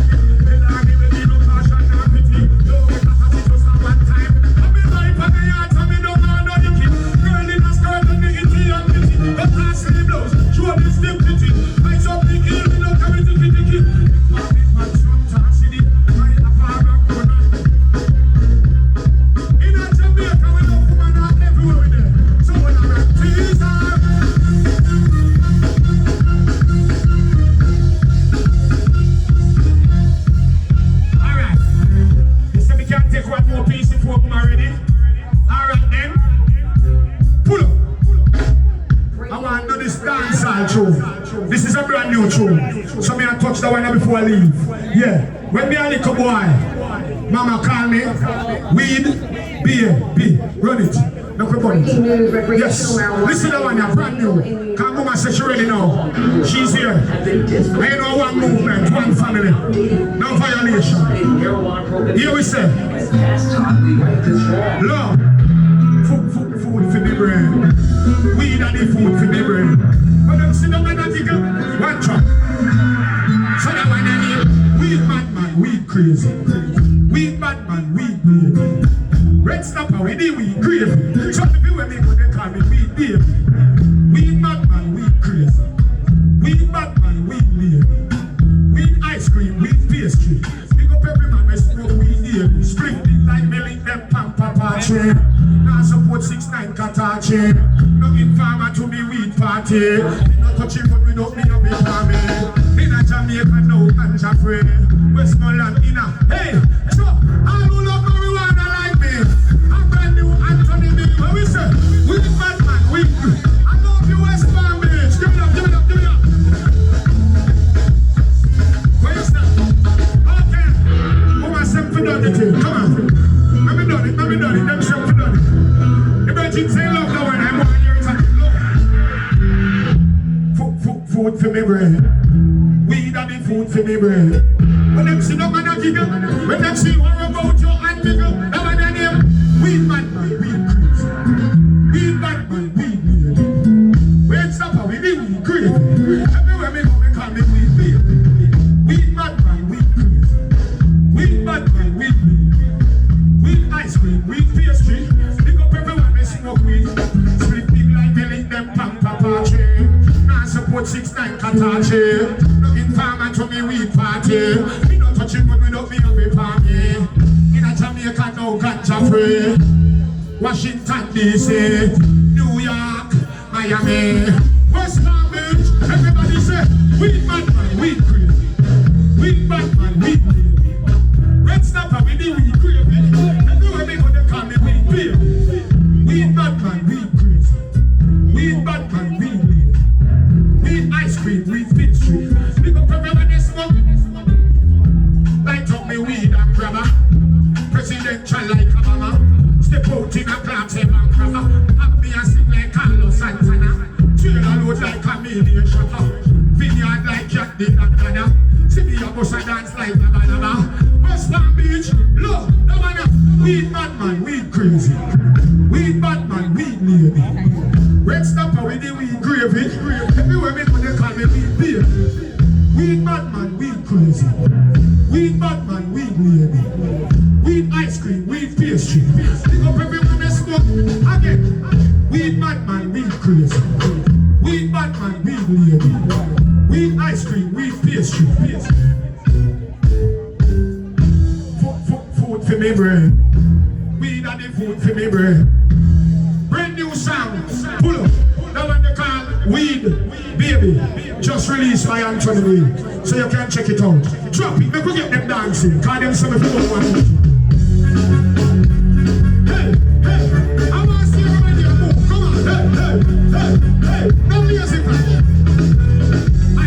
The lady will be no passion, no pity. No, because I just have one time. I'm in my pocket yard, so me don't know no dicky. Girl in a skirt and the itty and bitty. But pass the blouse, show this stiff titty. I saw the kill, me no carry ticky. This is a brand new tune. So me I touch the one before I leave. Yeah. When me a little boy, mama call me weed, beer, run it. No problem. Yes. Listen to the one, brand new. Come mama say she ready now. She's here. I know one movement, one family. No violation. Here we say. Love. Food for the brain. Weed and the food for the brain. But them sit down and a jiggle, one track. So that one I name, weed bad man, weed crazy. Weed bad man, weed baby. Red snapper, we do weed crazy. So the people when they go, they call me weed baby. Weed bad man, weed crazy. Weed bad man, weed baby. Weed ice cream, weed pastry. Pick up every man, we smoke weed baby. Split it like milling them pampa party. Now support 6-9 Katachi. No informer to me weed party. Me not touching but we don't me a big army. In a Jamaica no ganja free. Westmoreland in a hey. So all who love marijuana like me. A brand new Anthony B. What we say? We bad man, we I love you West Palm Beach. Give it up, give it up, give it up. Where you stand? Okay. Who my self for done it? Come on. Let me done it, them self for done it. The virgin say love the one I'm 1 year time. Food for me brain. Weed and the food for me brain. When them see no man a giggle, when them see what about your hand niggle, that one their name. Weed bad man, weed crazy. Weed bad man, weed weed. Weed stopper, we do weed crazy. Everywhere me go, they call me weed weed. Weed bad man, weed crazy. Weed bad man, weed weed. Weed ice cream, weed pastry. Pick up everyone, they smoke weed. Split big like belly, them pampa party. Support 6-9 Katachi. No informer to me weed party. Me not touching but we don't be a big party. In a Jamaica no ganja free. Washington DC, New York, Miami, West Palm Beach. Everybody say weed bad man, weed crazy. Weed bad man, weed crazy. Red snapper we do weed crazy. Everywhere they go they call me weed baby. Weed bad man, weed crazy. Weed bad man, weed baby. Weed ice cream, weed pastry. Pick up everyone they smoke. Light up me weed and grabber. Presidential like Obama. Step out in a clap, say man grabber. Have me and sing like Carlos Santana. Trailer load like a million shutter. Vineyard like Jack did and Ghana. See me a bus and dance like Nabanaba. West Palm Beach, look, the man. Weed bad man, weed crazy. Weed bad man, weed lady. Red snapper with the weed gravy. Everywhere me go they call me weed beer. Weed bad man, weed crazy. Weed bad man, weed lady. Weed ice cream, weed pastry. Pick up everyone they smoke. Again. Weed bad man, weed crazy. Weed bad man, weed lady. Weed ice cream, weed pastry. Food for me brain. Weed and the food for me brain. Brand new sound, pull up. That one they call Weed Baby. Just released by Anthony B. So you can check it out. Drop it, make we get them dancing. Call them some people want it. Hey, hey, I want to see everybody move. Come on, hey, hey, hey, hey. No music. I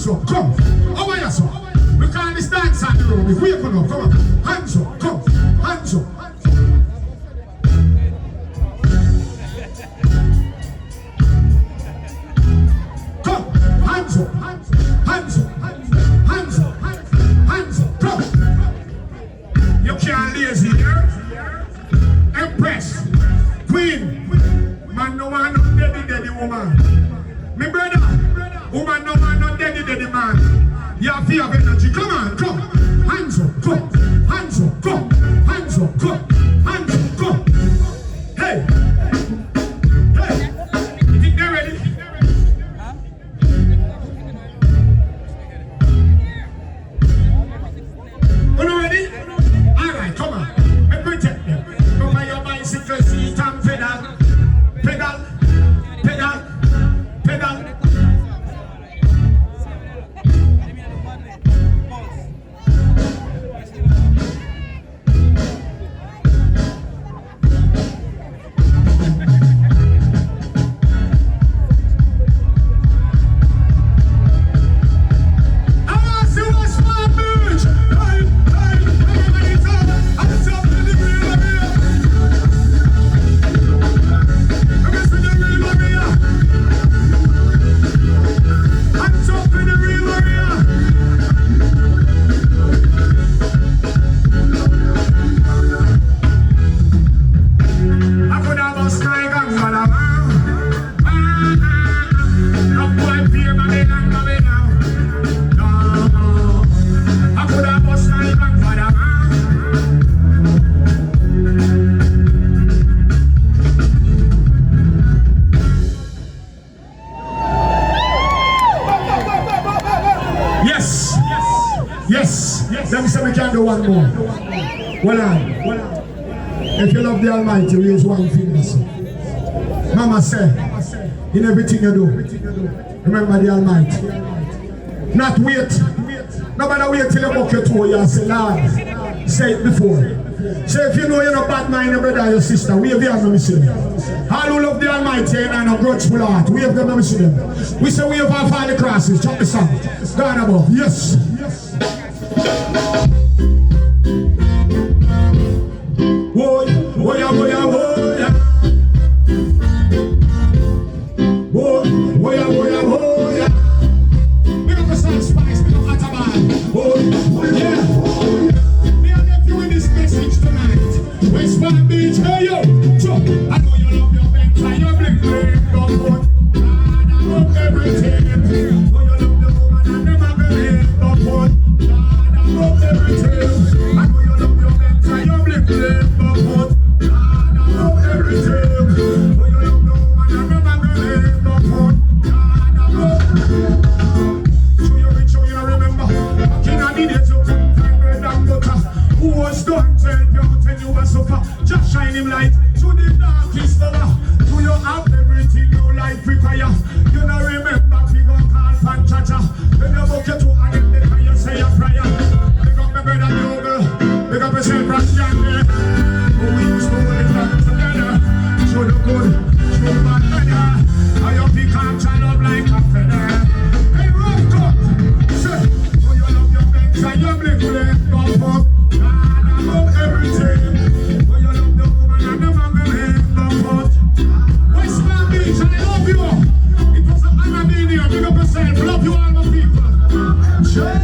hands up, come. Over here, son. We call this dance on the road. We wake on up, come on. Hands up, come. Hands up. Come. Hands up. Hands up. Hands up. Hands up. Hands up. Come. You can't lazy here. Empress. Queen. Man, no one, no daddy woman. Me brother. Woman, no man, no daddy man. You have fear of energy. Come on, come. Hands up, come. Hands up, come. Hands up, come. Hands up, come. Hey. Hey. You think they're ready? Are you ready? Alright, come on. Let me take them. Go by your bicycle seat and pedal. Pedal. Pedal. Pedal. Let me say we can do one more. Well on. If you love the Almighty, raise one finger. Mama say, in everything you do, remember the Almighty. Not wait. Nobody wait till you book your toe. You say, Lord, say it before. So if you know you're not bad mind, your brother or your sister, wave your hand, let me see them. All who love the Almighty and a grudgeful heart, wave them, let me see them. We say wave off all the crosses. Chop the song. God above. Yes. Boy, boy, boy, boy. Boy, boy, boy, boy. Pick up a song, Spice, pick up Ataban. Boy, yeah. Me and nephew in this message tonight. West Palm Beach, hey yo. Chop. I know you love your bank, and your bling bling, your foot. God, I love everything. Know you love the woman and the magazine, your foot. God, I love everything. I know you love your bank, and your bling bling, your foot. God, I love everything. Know you love the woman and the magazine, your foot. God, I love everything. Show you rich, show you remember. Back in the days, you couldn't find bread and butter. Who was done, tell you, tell you was suffer. Just shine him light to the darkest hour. Do you have everything your life require? You know remember, we gon' call fan chacha. When you book your two and then they can you say a prayer. Pick up my brother Bugle, pick up yourself from GHANDI. Who we used to hold it up together. Show the good, show bad better. How you pick and chat up like a feather. Hey, rough cut, say, do you love your banks and your blink with it? Come fuck, God, I love everything. Do you love the woman and the man with it? Come fuck. West Palm Beach, I love you. It was an honor being here. Big up yourself. Love you all my people. Sure.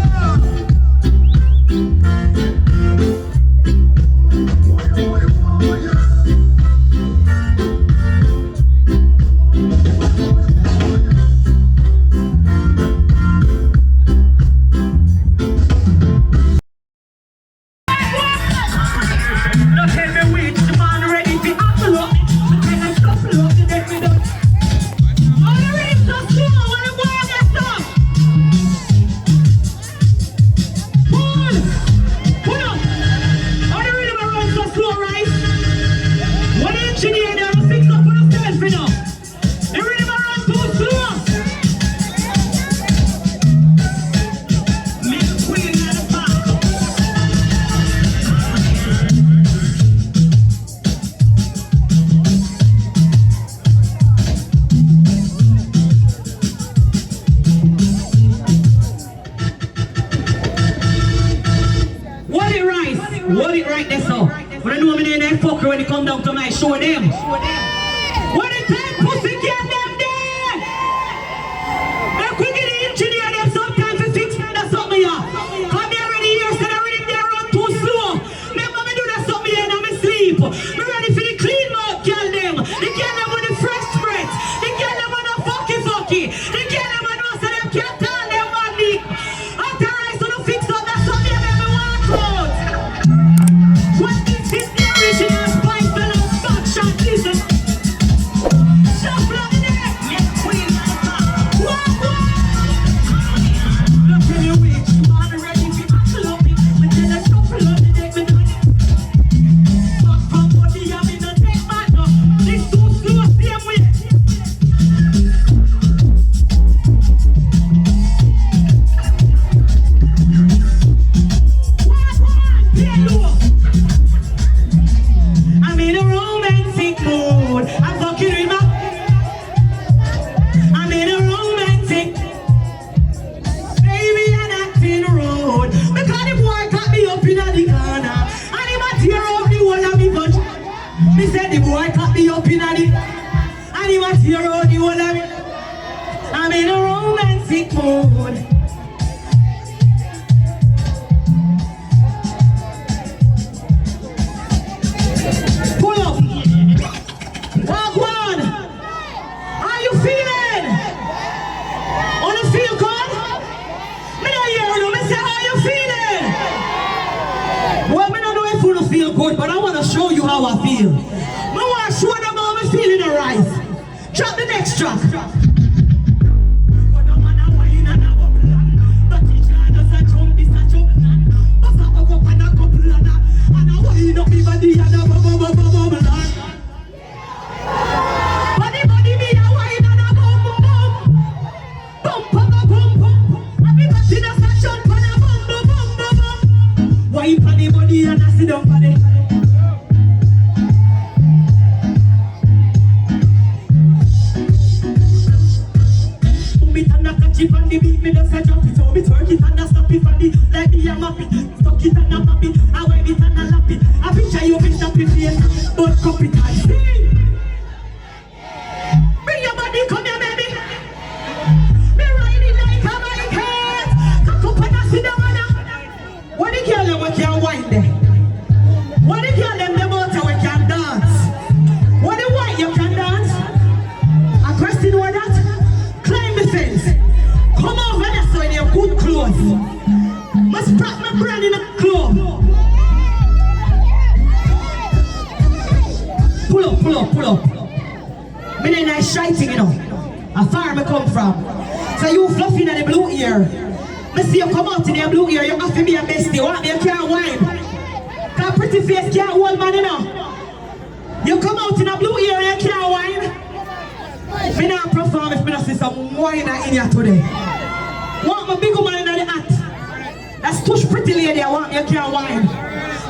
Hold it right there, so. When I know me name fucker when it come down to my show them. When it time pussy get them there. Make we get the engineer them sometimes to fix that something here. Come there already here, so they ready there run too slow. Remember me do that something here and I'm asleep. Me ready for the clean mouth girl them. The girl them with the fresh breath. The girl them with the fucky. The girl them with no so them can't tell them what the. After I so to fix up that something here me walk out. What is this the original spice and a back shot listen. Shuffle on the neck. Walk. Look at your witch, man ready to hustle up me. But then I shuffle on the neck with the fuck from body I'm in the neck man no. This too slow same way. I'm in a romantic mood. I'm fucking with my. I'm in a romantic. Baby, I'm acting rude. Because the boy got me up in the corner. And he might tear up the whole of me bunch. Me said the boy got me up in the. And he might tear up the whole of me. I'm in a romantic mood. Pull up. Walk one. How you feeling? Wanna feel good? Me not hear you. Me say how you feeling? Well, me not know if you feel good, but I wanna show you how I feel. Me wanna show them how me feeling alright. Drop the next track. Pull up. Me ain't nice shiting, you know. A far me come from. So you fluffy in the blue ear. Me see you come out in the blue ear, you have to be a bestie. What? You can't whine. Cause pretty face can't hold man, you know. You come out in a blue ear and you can't whine. Me not perform if me not see some wine in here today. Want my big woman in the hat. That's tush pretty lady I want, you can't whine.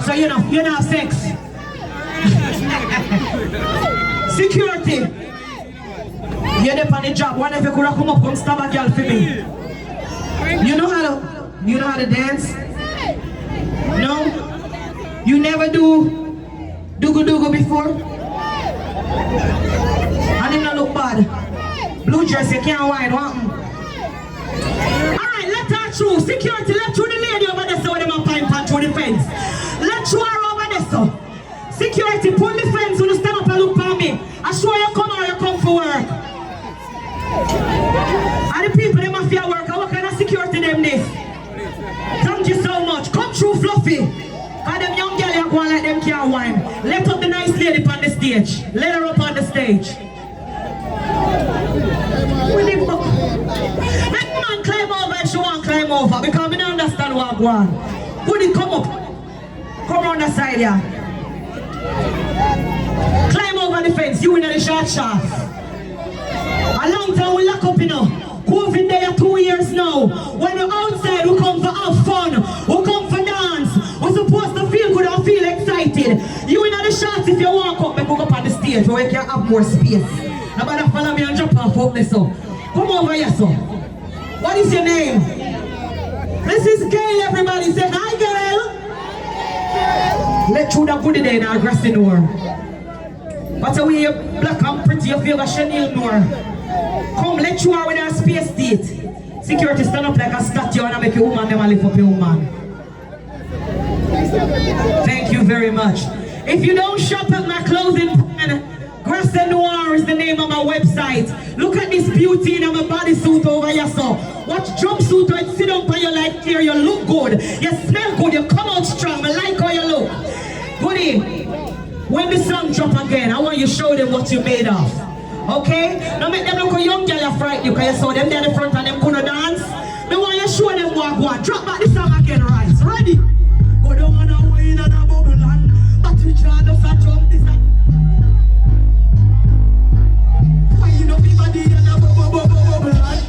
So you know, you're not sex. Security. You're there on the job. What if you could come up and stab a girl for me? You know how to dance? No? You never do Dugu before? I did not look bad. Blue dress, you can't whine, what? Alright, let her through. Security, let through the lady over there so they might pipe through the fence. Let through her over there so. Security, pull the fence when you stand up and look at me. I swear you come or you come for work. And the people, they mafia work. What kind of security them this? Thank you so much. Come through, Fluffy. Cause them young girls are going like them can't whine. Let up the nice lady on the stage. Let her up on the stage. Let the man climb over if she want to climb over. Because we don't understand what I'm going. Would it come up? Come on the side here. Climb over the fence, you in the short shaft. A long time we lock up, you know. COVID there 2 years now. When we're outside, we come for have fun. We come for dance. We're supposed to feel good and feel excited. You in the shots if you walk up, we go up on the stage where you can have more space. Nobody follow me and jump off up there, so. Come over here, so. What is your name? This is Gail, everybody. Say hi, Gail. a good day in our grassy door. But the way you black and pretty, you feel a chenille door. Come, let you out with our space date. Security stand up like a statue and I make a woman never lift up a woman. Thank you very much. If you don't shop at my clothing brand, Grassy Noir is the name of my website. Look at this beauty in my bodysuit over here, so. Watch jumpsuit or sit down by your light here, you look good. You smell good, you come out strong. I like how you look. Goodie, when the song drop again, I want you to show them what you made of. Okay? Now make them look a young girl you frighten you, because you saw them there in the front and them couldn't dance. I want you to show them what one. Drop back the song again, right? Ready? Go down and away in a bubble land. But you try to fat jump this and why you know everybody in a bubble land?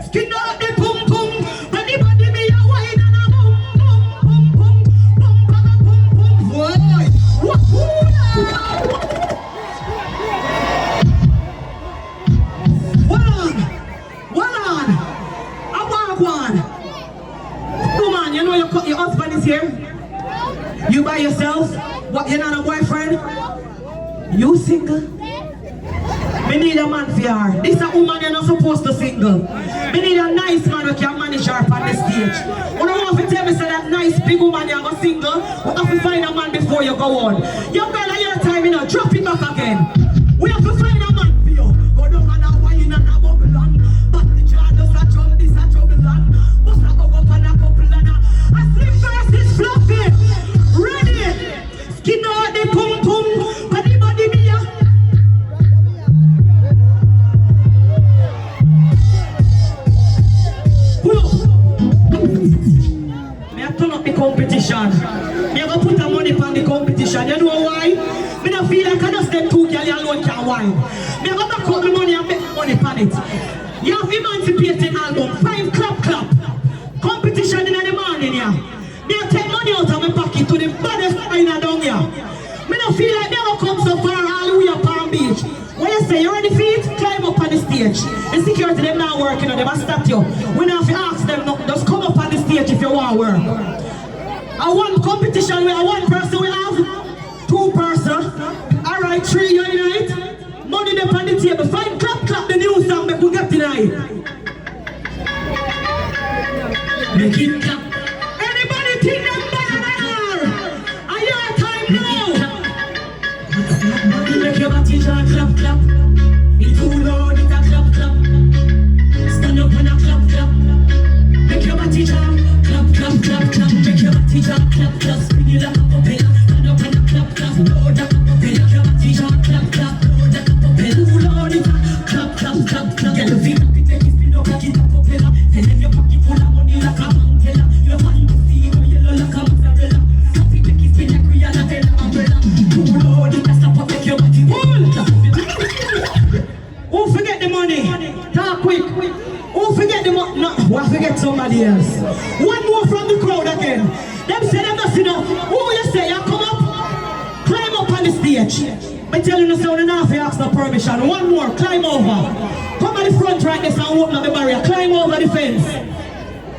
Skin out the pum pum. Anybody me a wine and a bum bum bum bum bum bum bum bum. Boy, what? Your husband is here. You by yourself? What, you're not a boyfriend? You single? Me need a man for her. This a woman you're not supposed to single. Me need a nice man who can manage her on the stage. When I want to tell me say that nice big woman you're going single, we have to find a man before you go on. Young girl, at your time, you know, drop it back again. We have to find a man for you. Go down and a wine and a bubble on. But the jar does a drum, this a trouble on. Bust a hug up and a couple and a slim versus fluffy. Ready? Skin out the pum pum. Anybody be a me a turn up the competition. Me a go put a money on the competition. You know why? Me don't feel like I just them two girls alone can wine. Me a go back up the money and make money on it. You have emancipating album, 5 clap clap. Competition in the morning here. Me a take money out of my pocket to the baddest in down here. Me don't feel like they will come so far all the way up Palm Beach. When you say you ready for it, climb up on the stage. The security them not working on them, I stop you. We don't have to ask them, no, just come up on the stage if you want to work. I want competition where one person we have, 2 person. Alright, 3 you unite. Money them on the table. 5 clap clap the new song make we get tonight. Make it clap. Anybody think them better? Are your time now? Make your body clap clap. It's too loud, it's a clap clap. Stand up and a clap clap. Make your body clap clap clap clap. Make your body clap clap. Spin it like a propeller. Stand up and a clap clap. Load like a propeller. Make your body clap clap. Load like a propeller. Too loud, it's a clap clap clap clap. Get the feet up, it make it spin up like it's a propeller. Tell them your pocket full of money like a umbrella. Your man you see go yellow like a mozzarella. Coffee make it spin like Rihanna Bella umbrella. Too loud, it's a stop up, make your body roll. Who forget the money? Talk quick. Who forget the money? No, who forget somebody else? One more from the crowd again. Them say them not enough. Who you say you come up? Climb up on the stage. I tell you no sound enough, you ask no permission. One more, climb over. Come at the front right there and open up the barrier. Climb over the fence.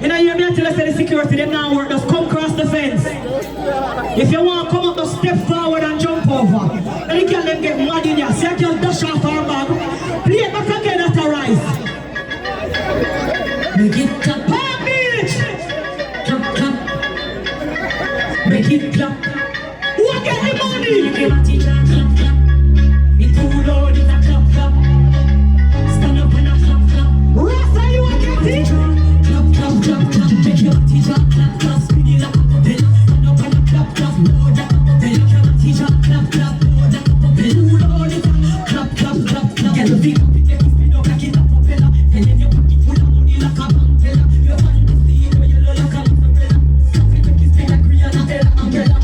You know, you hear me until I say the security, them now work, just come across the fence. If you want to come up, just step forward and jump over. And you can them get mad in here. See, I can dash off our bag. Play it back again at a rise. Make it clap, Palm Beach. Clap, clap. Make it clap. Who get the money? Make your body clap, clap, clap. It's too loud, it's a clap, clap. Stand up and a clap, clap. Rasta, you want to get it? Clap, clap, clap, clap. Make your body clap, clap, clap. Spin it like a propeller. Stand up and a clap, clap. Load like a propeller. Make your body clap, clap, clap. Load like a propeller. Too loud, it's a clap, clap, clap, clap. Get the feet up, it make it spin up like it's a propeller. Tell them your pocket full of money like a umbrella. Your man you see go yellow like a mozzarella. Coffee make it spin like Rihanna Bella umbrella.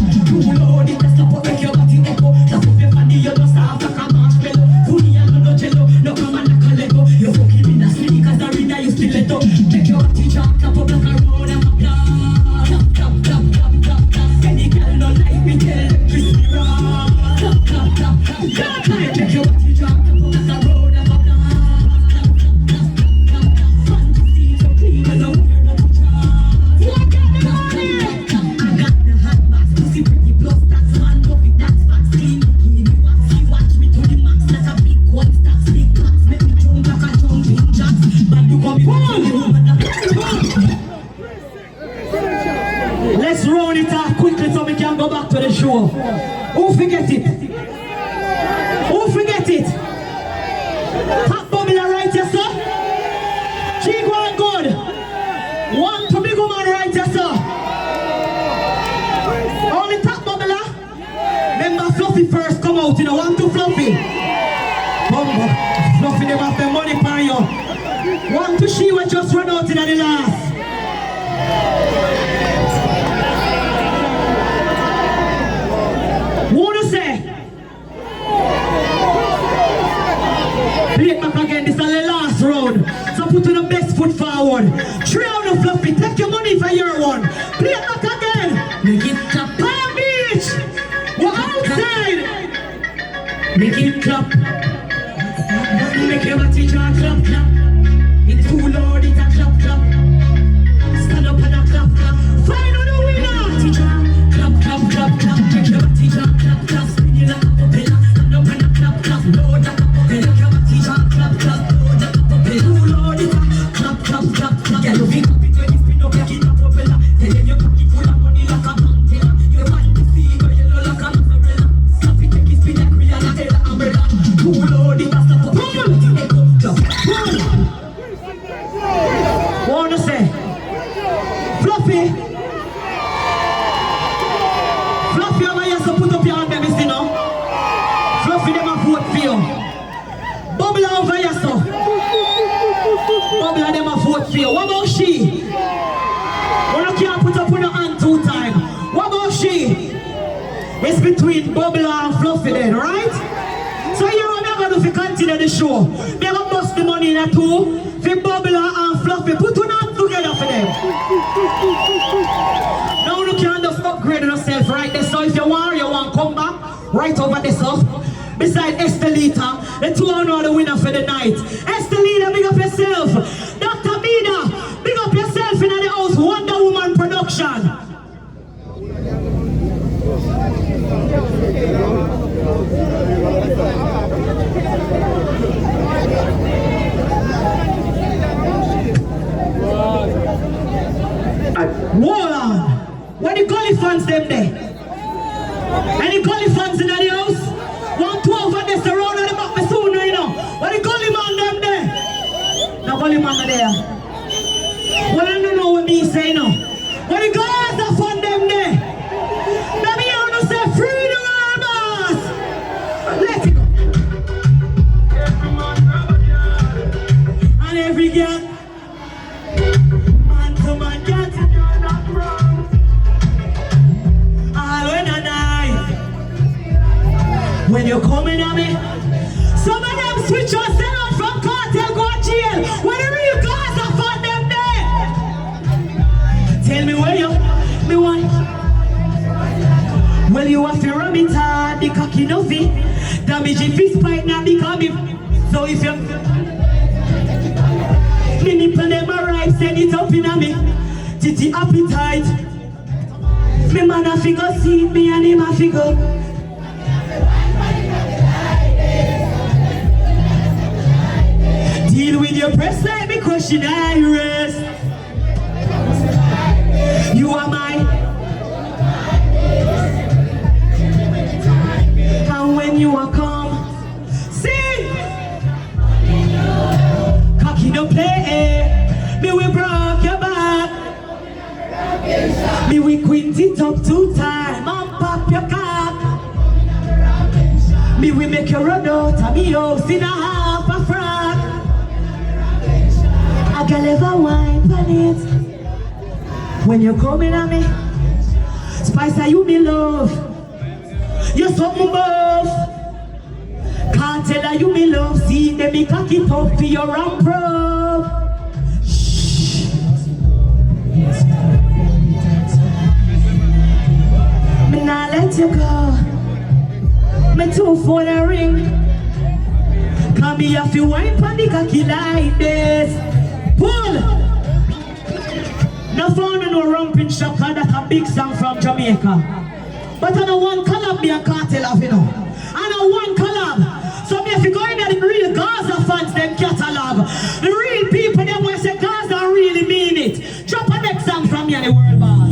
and go back to the show. Who forget it? Who forget it? Top Bugle right here, sir. Cheek one good. One to big woman right here, sir. Only top Bugle. Remember Fluffy first come out, you know, 1, 2 Fluffy. Bumbo. Fluffy them have the money for you. 1 to she will just run out in the last. Wanna say? Play it back again, this is the last round. So put on the best foot forward. 3 on the Fluffy, take your money for your one. Play it back again. Make it clap. Palm Beach. We're outside. Make it clap. Make your body clap, clap, clap. It's too loud, it's a clap, clap. Stand up and a clap, clap. Find on the winner. Clap, clap, clap, clap. Make your body clap, clap, clap. Spin you like a propeller. Stand up and a clap, clap. Load like a propeller. Make your body clap, clap, clap. Load like a propeller. Too loud, it's a clap, clap, clap, clap. Yeah, you feel happy when you spin up like it's a propeller. Tell them your pocket full of money like a mountain. Your body to see go yellow like a umbrella. Stop it, take it, spin like real like a umbrella. Too loud, it's a stop up. Wanna say Fluffy over here, so put up your hand them, you know. Fluffy them a vote for you. Bugle over here, so Bugle them a vote for you. What about she? One can't put up on your hand 2 times. What about she? It's between Bugle and Fluffy then, right? So here what we're going to continue the show. We're going to bust the money in a 2 for Bugle and Fluffy. Put one hand together for them. Now you can just upgrade yourself right there. So if you want come back right over there, so beside Estelita, the 2 are the winner for the night. Estelita, big up yourself. Dr. Bida, big up yourself in the house. Wonder Woman production. Hold on. Where the gully fans them there? Any gully fans in the house? 1, 2 over there, the road on the back, me soon, you know. Where the gully man them there? The gully man there. Well, I don't know what me say now. Where the guys are fun them there? Let me hear you say free the world, boss. Let it go. And every girl, man to man, girl to girl, not wrong. All when I die, when you're coming at me, some of them switch us out from cartel, go to jail. When the real guys are fun them there. Tell me where you, me want. Well, you have to rub it hard, the cocky no fit. Damage if it's spite now become it. So if you me nipple them arrive, send it up in a me. Titty appetite. Me man a figure see me and him a figure. Deal with your press like me question iris. You are mine. And when you are calm, see, cocky no play. Me we broke your back. Me we quint it up 2 times and pop your cock. Me we make you run out of me house in a half a frack. I can never wine on it. When you're coming at me, Spice are you me love. You're something above. Can't tell her you me love. See them me cock it up for your ramp rope. Shh. Me nah let you go. Me 2 phone a ring. Come me have to wine pon the cocky like this. Pull. No found no rumping shop, that's a big song from Jamaica. But I know one Colombian cartel of, you know. I know one collab. So if you go in there, the real Gaza fans, them catalog. The real people, them will say Gaza really mean it. Drop a next song from me and the world boss.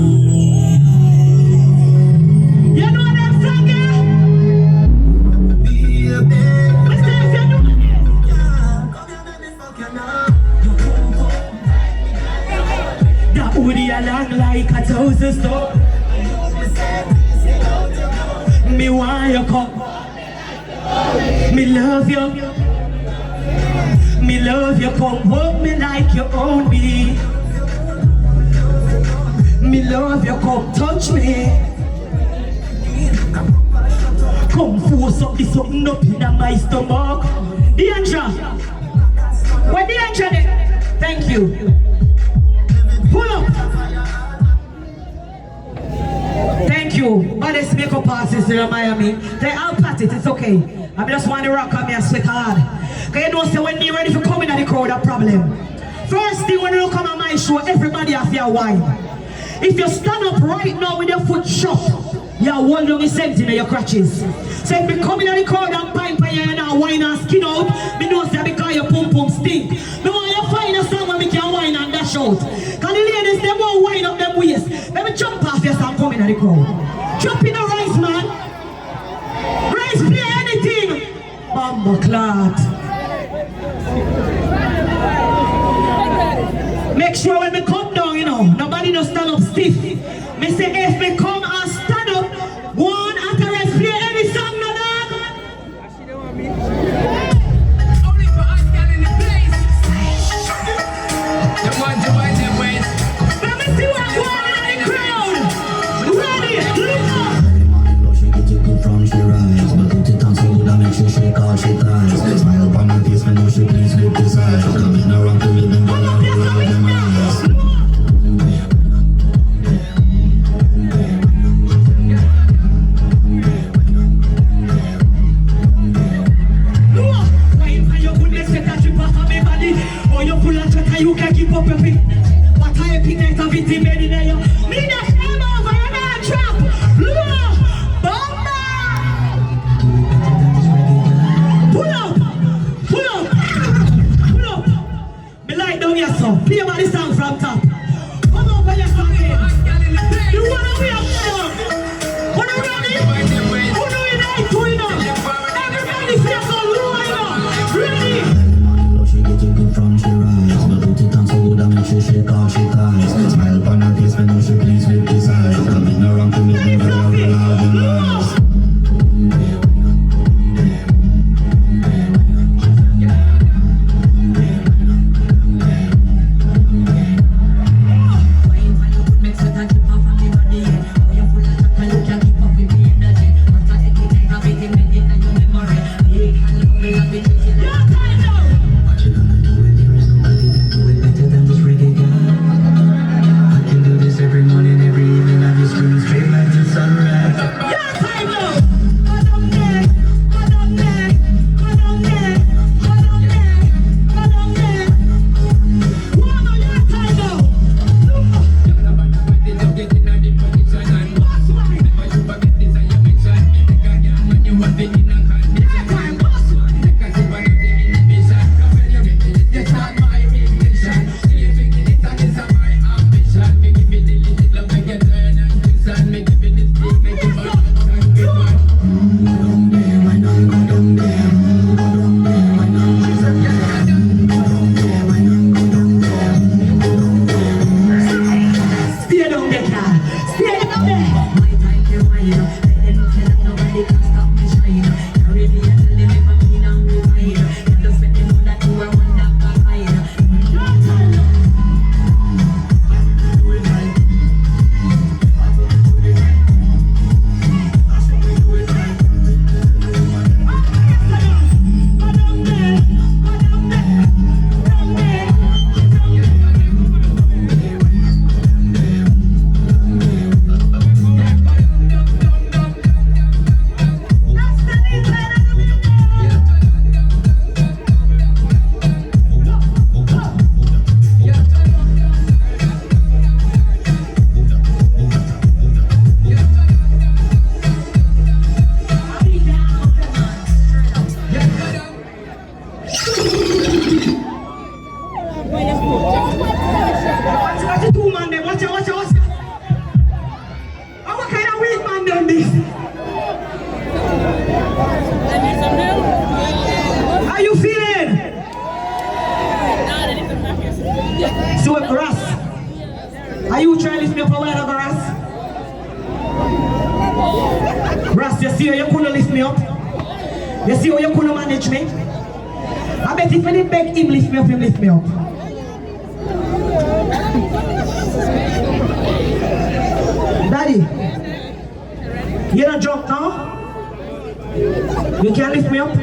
hoodie along like a thousand stone. Me want you come. Me love you. Me love you, come hold me like you own me. Me love you, come touch me. Come force up this something up in my stomach. Deandra, where Deandra there? Thank you. Pull up. Thank you. Baddest makeup artist in Miami. They all pat it, it's okay. I just want to rock on me and sweat hard. Because you know, say when you're ready for coming at the crowd, a problem. First thing when you come on my show, everybody has their wine. If you stand up right now with your foot shut, you're holding me something in your crutches. So if you come in at the crowd and pine by you and wine and skin out, me know say because your pum pum stink. Me want you find a song where me can wine and dash out. Because the ladies, they won't wine up them waist. Let me jump off you and come in at the crowd. Jump in the rice, man. Rice, play anything. Bamba clot. Make sure when me come down, you know, nobody no stand up stiff. Me say if me come and stand up, go on after rest, play any song, no dog. Only for us girl in the place. The one to wind them ways. Let me see what's going on in the crowd. Ready, look up. She get it good from she rise, but put it on so good I make sure she call she ties. Smile upon my face, me know she please with this eyes. Coming around to me, then all over them eyes. You can keep up your feet. What I pick next of it in bed in there. Me the came over and I trap. Bomba! Pull up! Pull up! Pull up! Me like down your song. Play about the song from top. Come over your song here. You wanna be up there? Wanna ready? Who do you like to you know? Everybody say so low you know. Ready? She get it good from she rise, but put it on so good I make sure she call she ties. Smile upon her face, Are you trying to lift me up a while ago, Ras? Ras, you see how you couldn't lift me up? You see how you couldn't manage me? I bet if I didn't beg him lift me up, him lift me up. Daddy, you don't jump now? You can't lift me up?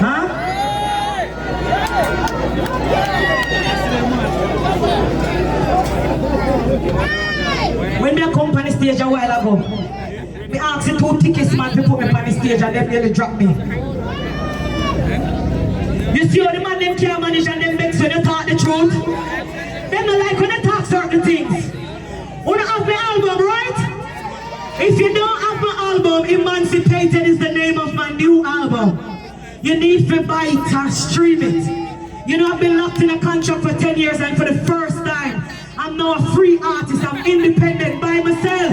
Huh? When me come on the stage a while ago, me asked the 2 tickets man to put me on the stage and they nearly dropped me. You see how the man them can't manage and them vex when they talk the truth? Them don't like when they talk certain things. You don't have my album, right? If you don't have my album, Emancipated is the name of my new album. You need to buy it and stream it. You know, I've been locked in a contract for 10 years and for the first time, I'm now a free artist. I'm independent by myself.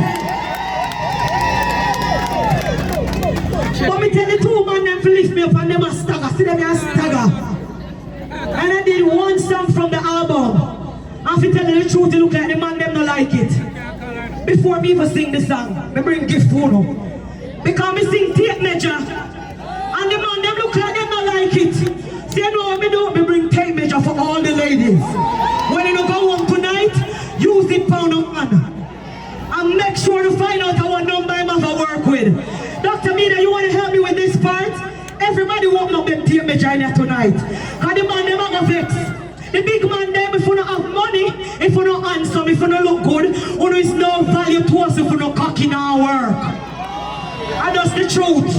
But me tell the 2 man them to lift me up and them a stagger. See them a stagger. And I did 1 song from the album. And if you tell you the truth, it look like the man them don't like it. Before me even sing the song, I bring gift for them. Because me sing tape measure. And the man them look like them don't like it. See, you know what me do? Me bring tape measure for all the ladies. When you go home tonight, use it pound of man. And make sure to find out our number I'm have to work with. Dr. Mina, you want to help me with this part? Everybody won't up them tape measure in here tonight. Because the man them have a vex. The big man them, if you don't have money, if you don't handsome, if you don't look good, you know it's no value to us if you don't cock in our work. And that's the truth.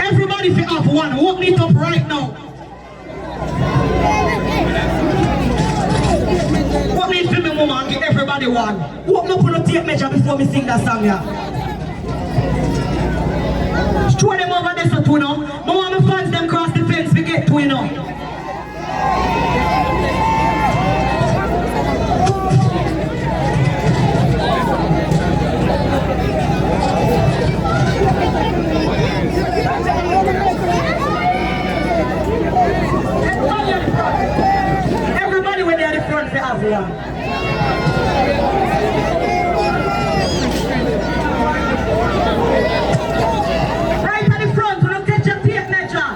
Everybody if you have one, walk it up right now. Walk me to me woman, give everybody one. Walk me up on the tape measure before me sing that song here. Throw them over there so you know. I want my fans them cross the fence to get to you know. Everybody when they're at the front they have one. Right at the front, we'll get your tape measure.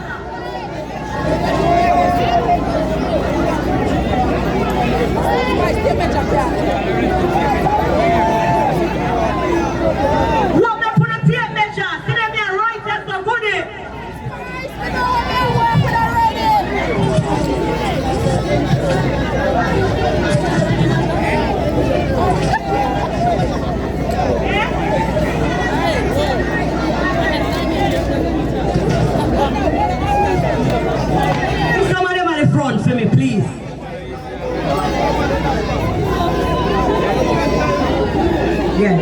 What they put a tape measure? See them here right as the goodie. Some of them at the front for me, please. Yeah.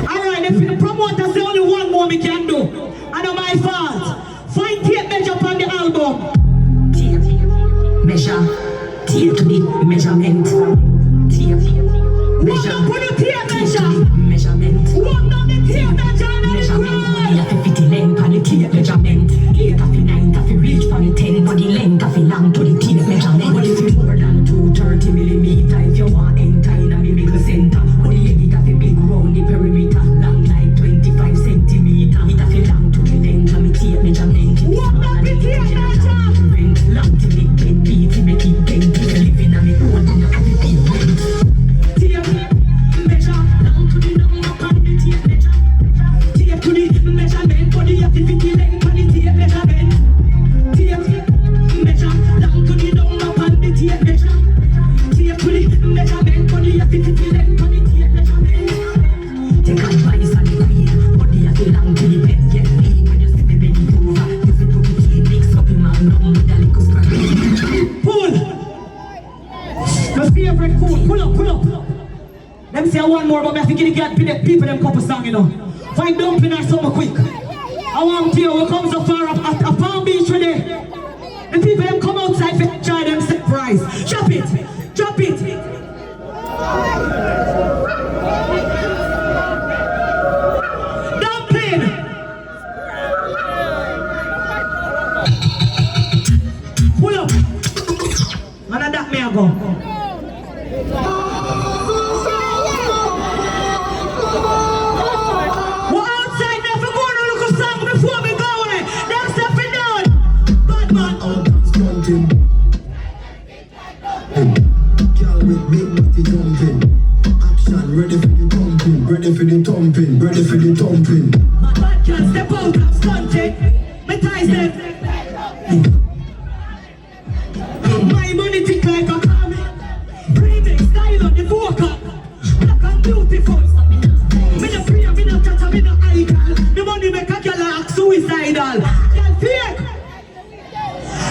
Alright, if the promoter say only one more we can do, I know my fault. Find tape measure on the album. Tape measure, tape to the measurement. Tape measure, put the tape measure. Measurement. Walk down the tape measure. Measurement, body have to fit the length on the tape measurement. 8 of the 9 of the reach from the 10 for the length of the long to the tape measurement. But if it's more than 230 millimeter, if you want enter in a middle center, or the head of the big round the perimeter, long like 25 centimeter. It have to long to the length of the tape measurement. Walk down the tape measure. Long till it get beat, it make it bend. Living on the old, you have to be rent. Tape measure, long to the number on the tape measure. Tape to the measurement, body have to fit the length on the tape measurement. Tape measure, long to the number on the tape measure. Tape to the measurement, body have to fit the length on the tape measurement. Take advice on the queen, body have to long to the bed, get big when you see the belly over. You fit to the key, mix up in my number with a little scratch. Pull! My favorite food. Pull up, pull up. Let me say one more, but I have to get the people them couple song, you know. Find dumpling or something quick. I want to hear what comes so far up at Palm Beach today. go. We're outside there for going to look a song before we go on it. That's the finale. Bad man. Stunting. Girl with big booty jumping. Action, ready for the thumping, ready for the thumping, ready for the thumping. Bad girl step out, I'm stunting. Me ties them. My money tick like a comet. Remix style on the vocal. Black and beautiful. Me no free, me no chatter, me no icon. The money make a girl act suicidal. Girl fake.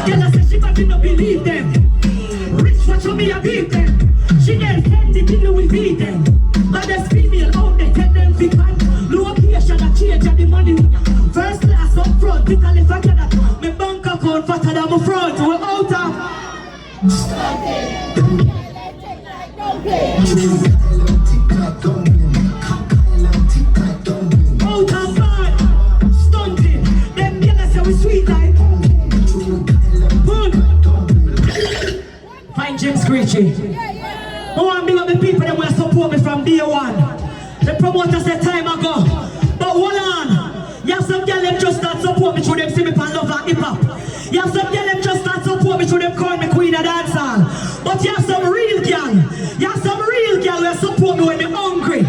Girl I say she but me no believe them. Rich watch how me a beat them. She then send the bill we beat them. But there's female out there tell them big man. Location a change and the money. First class up front, it a left a get that. Me bank account fatter than my front. We're out of. Out of bad. Stunting. Them girls say we sweet like. Good. Fine Jim Screechy. I want to big up the people that will support me from day one. The promoter said time ago. But hold on. You have some girls that just start support me through them see me pan love and hip hop. You have some girls that just start support me through them call me queen of dancehall. But you have some real girl. You have some real girl that support me when I'm hungry.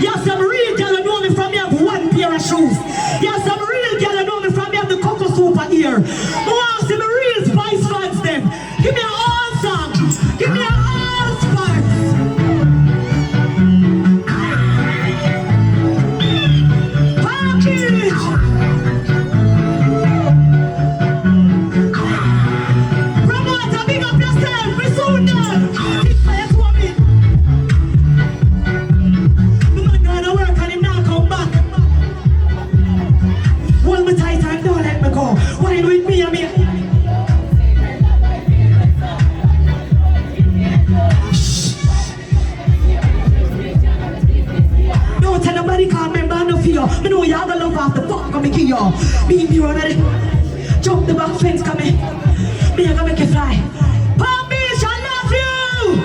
You have some real girl that know me from me have one pair of shoes. You have some real girl that know me from me have the cocoa soup here. I want to see the real Spice fans them. Give me an all song. Give me an all Spice. Promoter, big up yourself. We soon done. Keep quiet for me. The man gonna work and him now come back. Hold me tight and don't let me go. Wine with me and me. Don't tell nobody can't remember no fear. Me know you have a love off the fuck come me kill you. Me run at it. Jump the back fence come me. Me gonna make you fly. Palm Beach, I love you.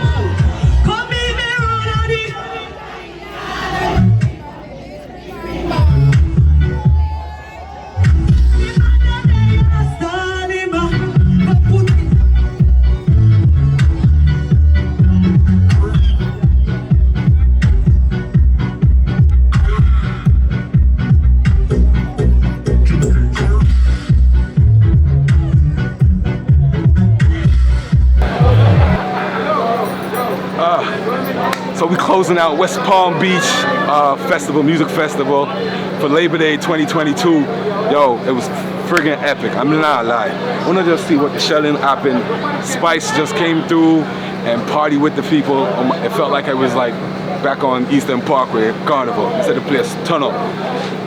Come me run at it. So we closing out West Palm Beach Festival, Music Festival for Labor Day 2022. Yo, it was friggin' epic. I'm not lying. I wanna just see what the shelling happened. Spice just came through and party with the people. It felt like I was like back on Eastern Parkway Carnival. Instead of the place turn up.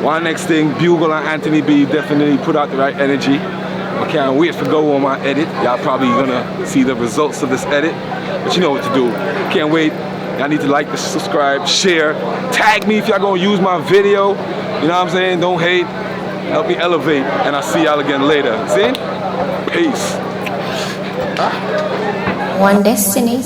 One next thing, Bugle and Anthony B definitely put out the right energy. I can't wait to go on my edit. Y'all probably gonna see the results of this edit, but you know what to do. Can't wait. Y'all need to like, subscribe, share, tag me if y'all gonna use my video. You know what I'm saying? Don't hate. Help me elevate, and I'll see y'all again later. See? Peace. One destiny.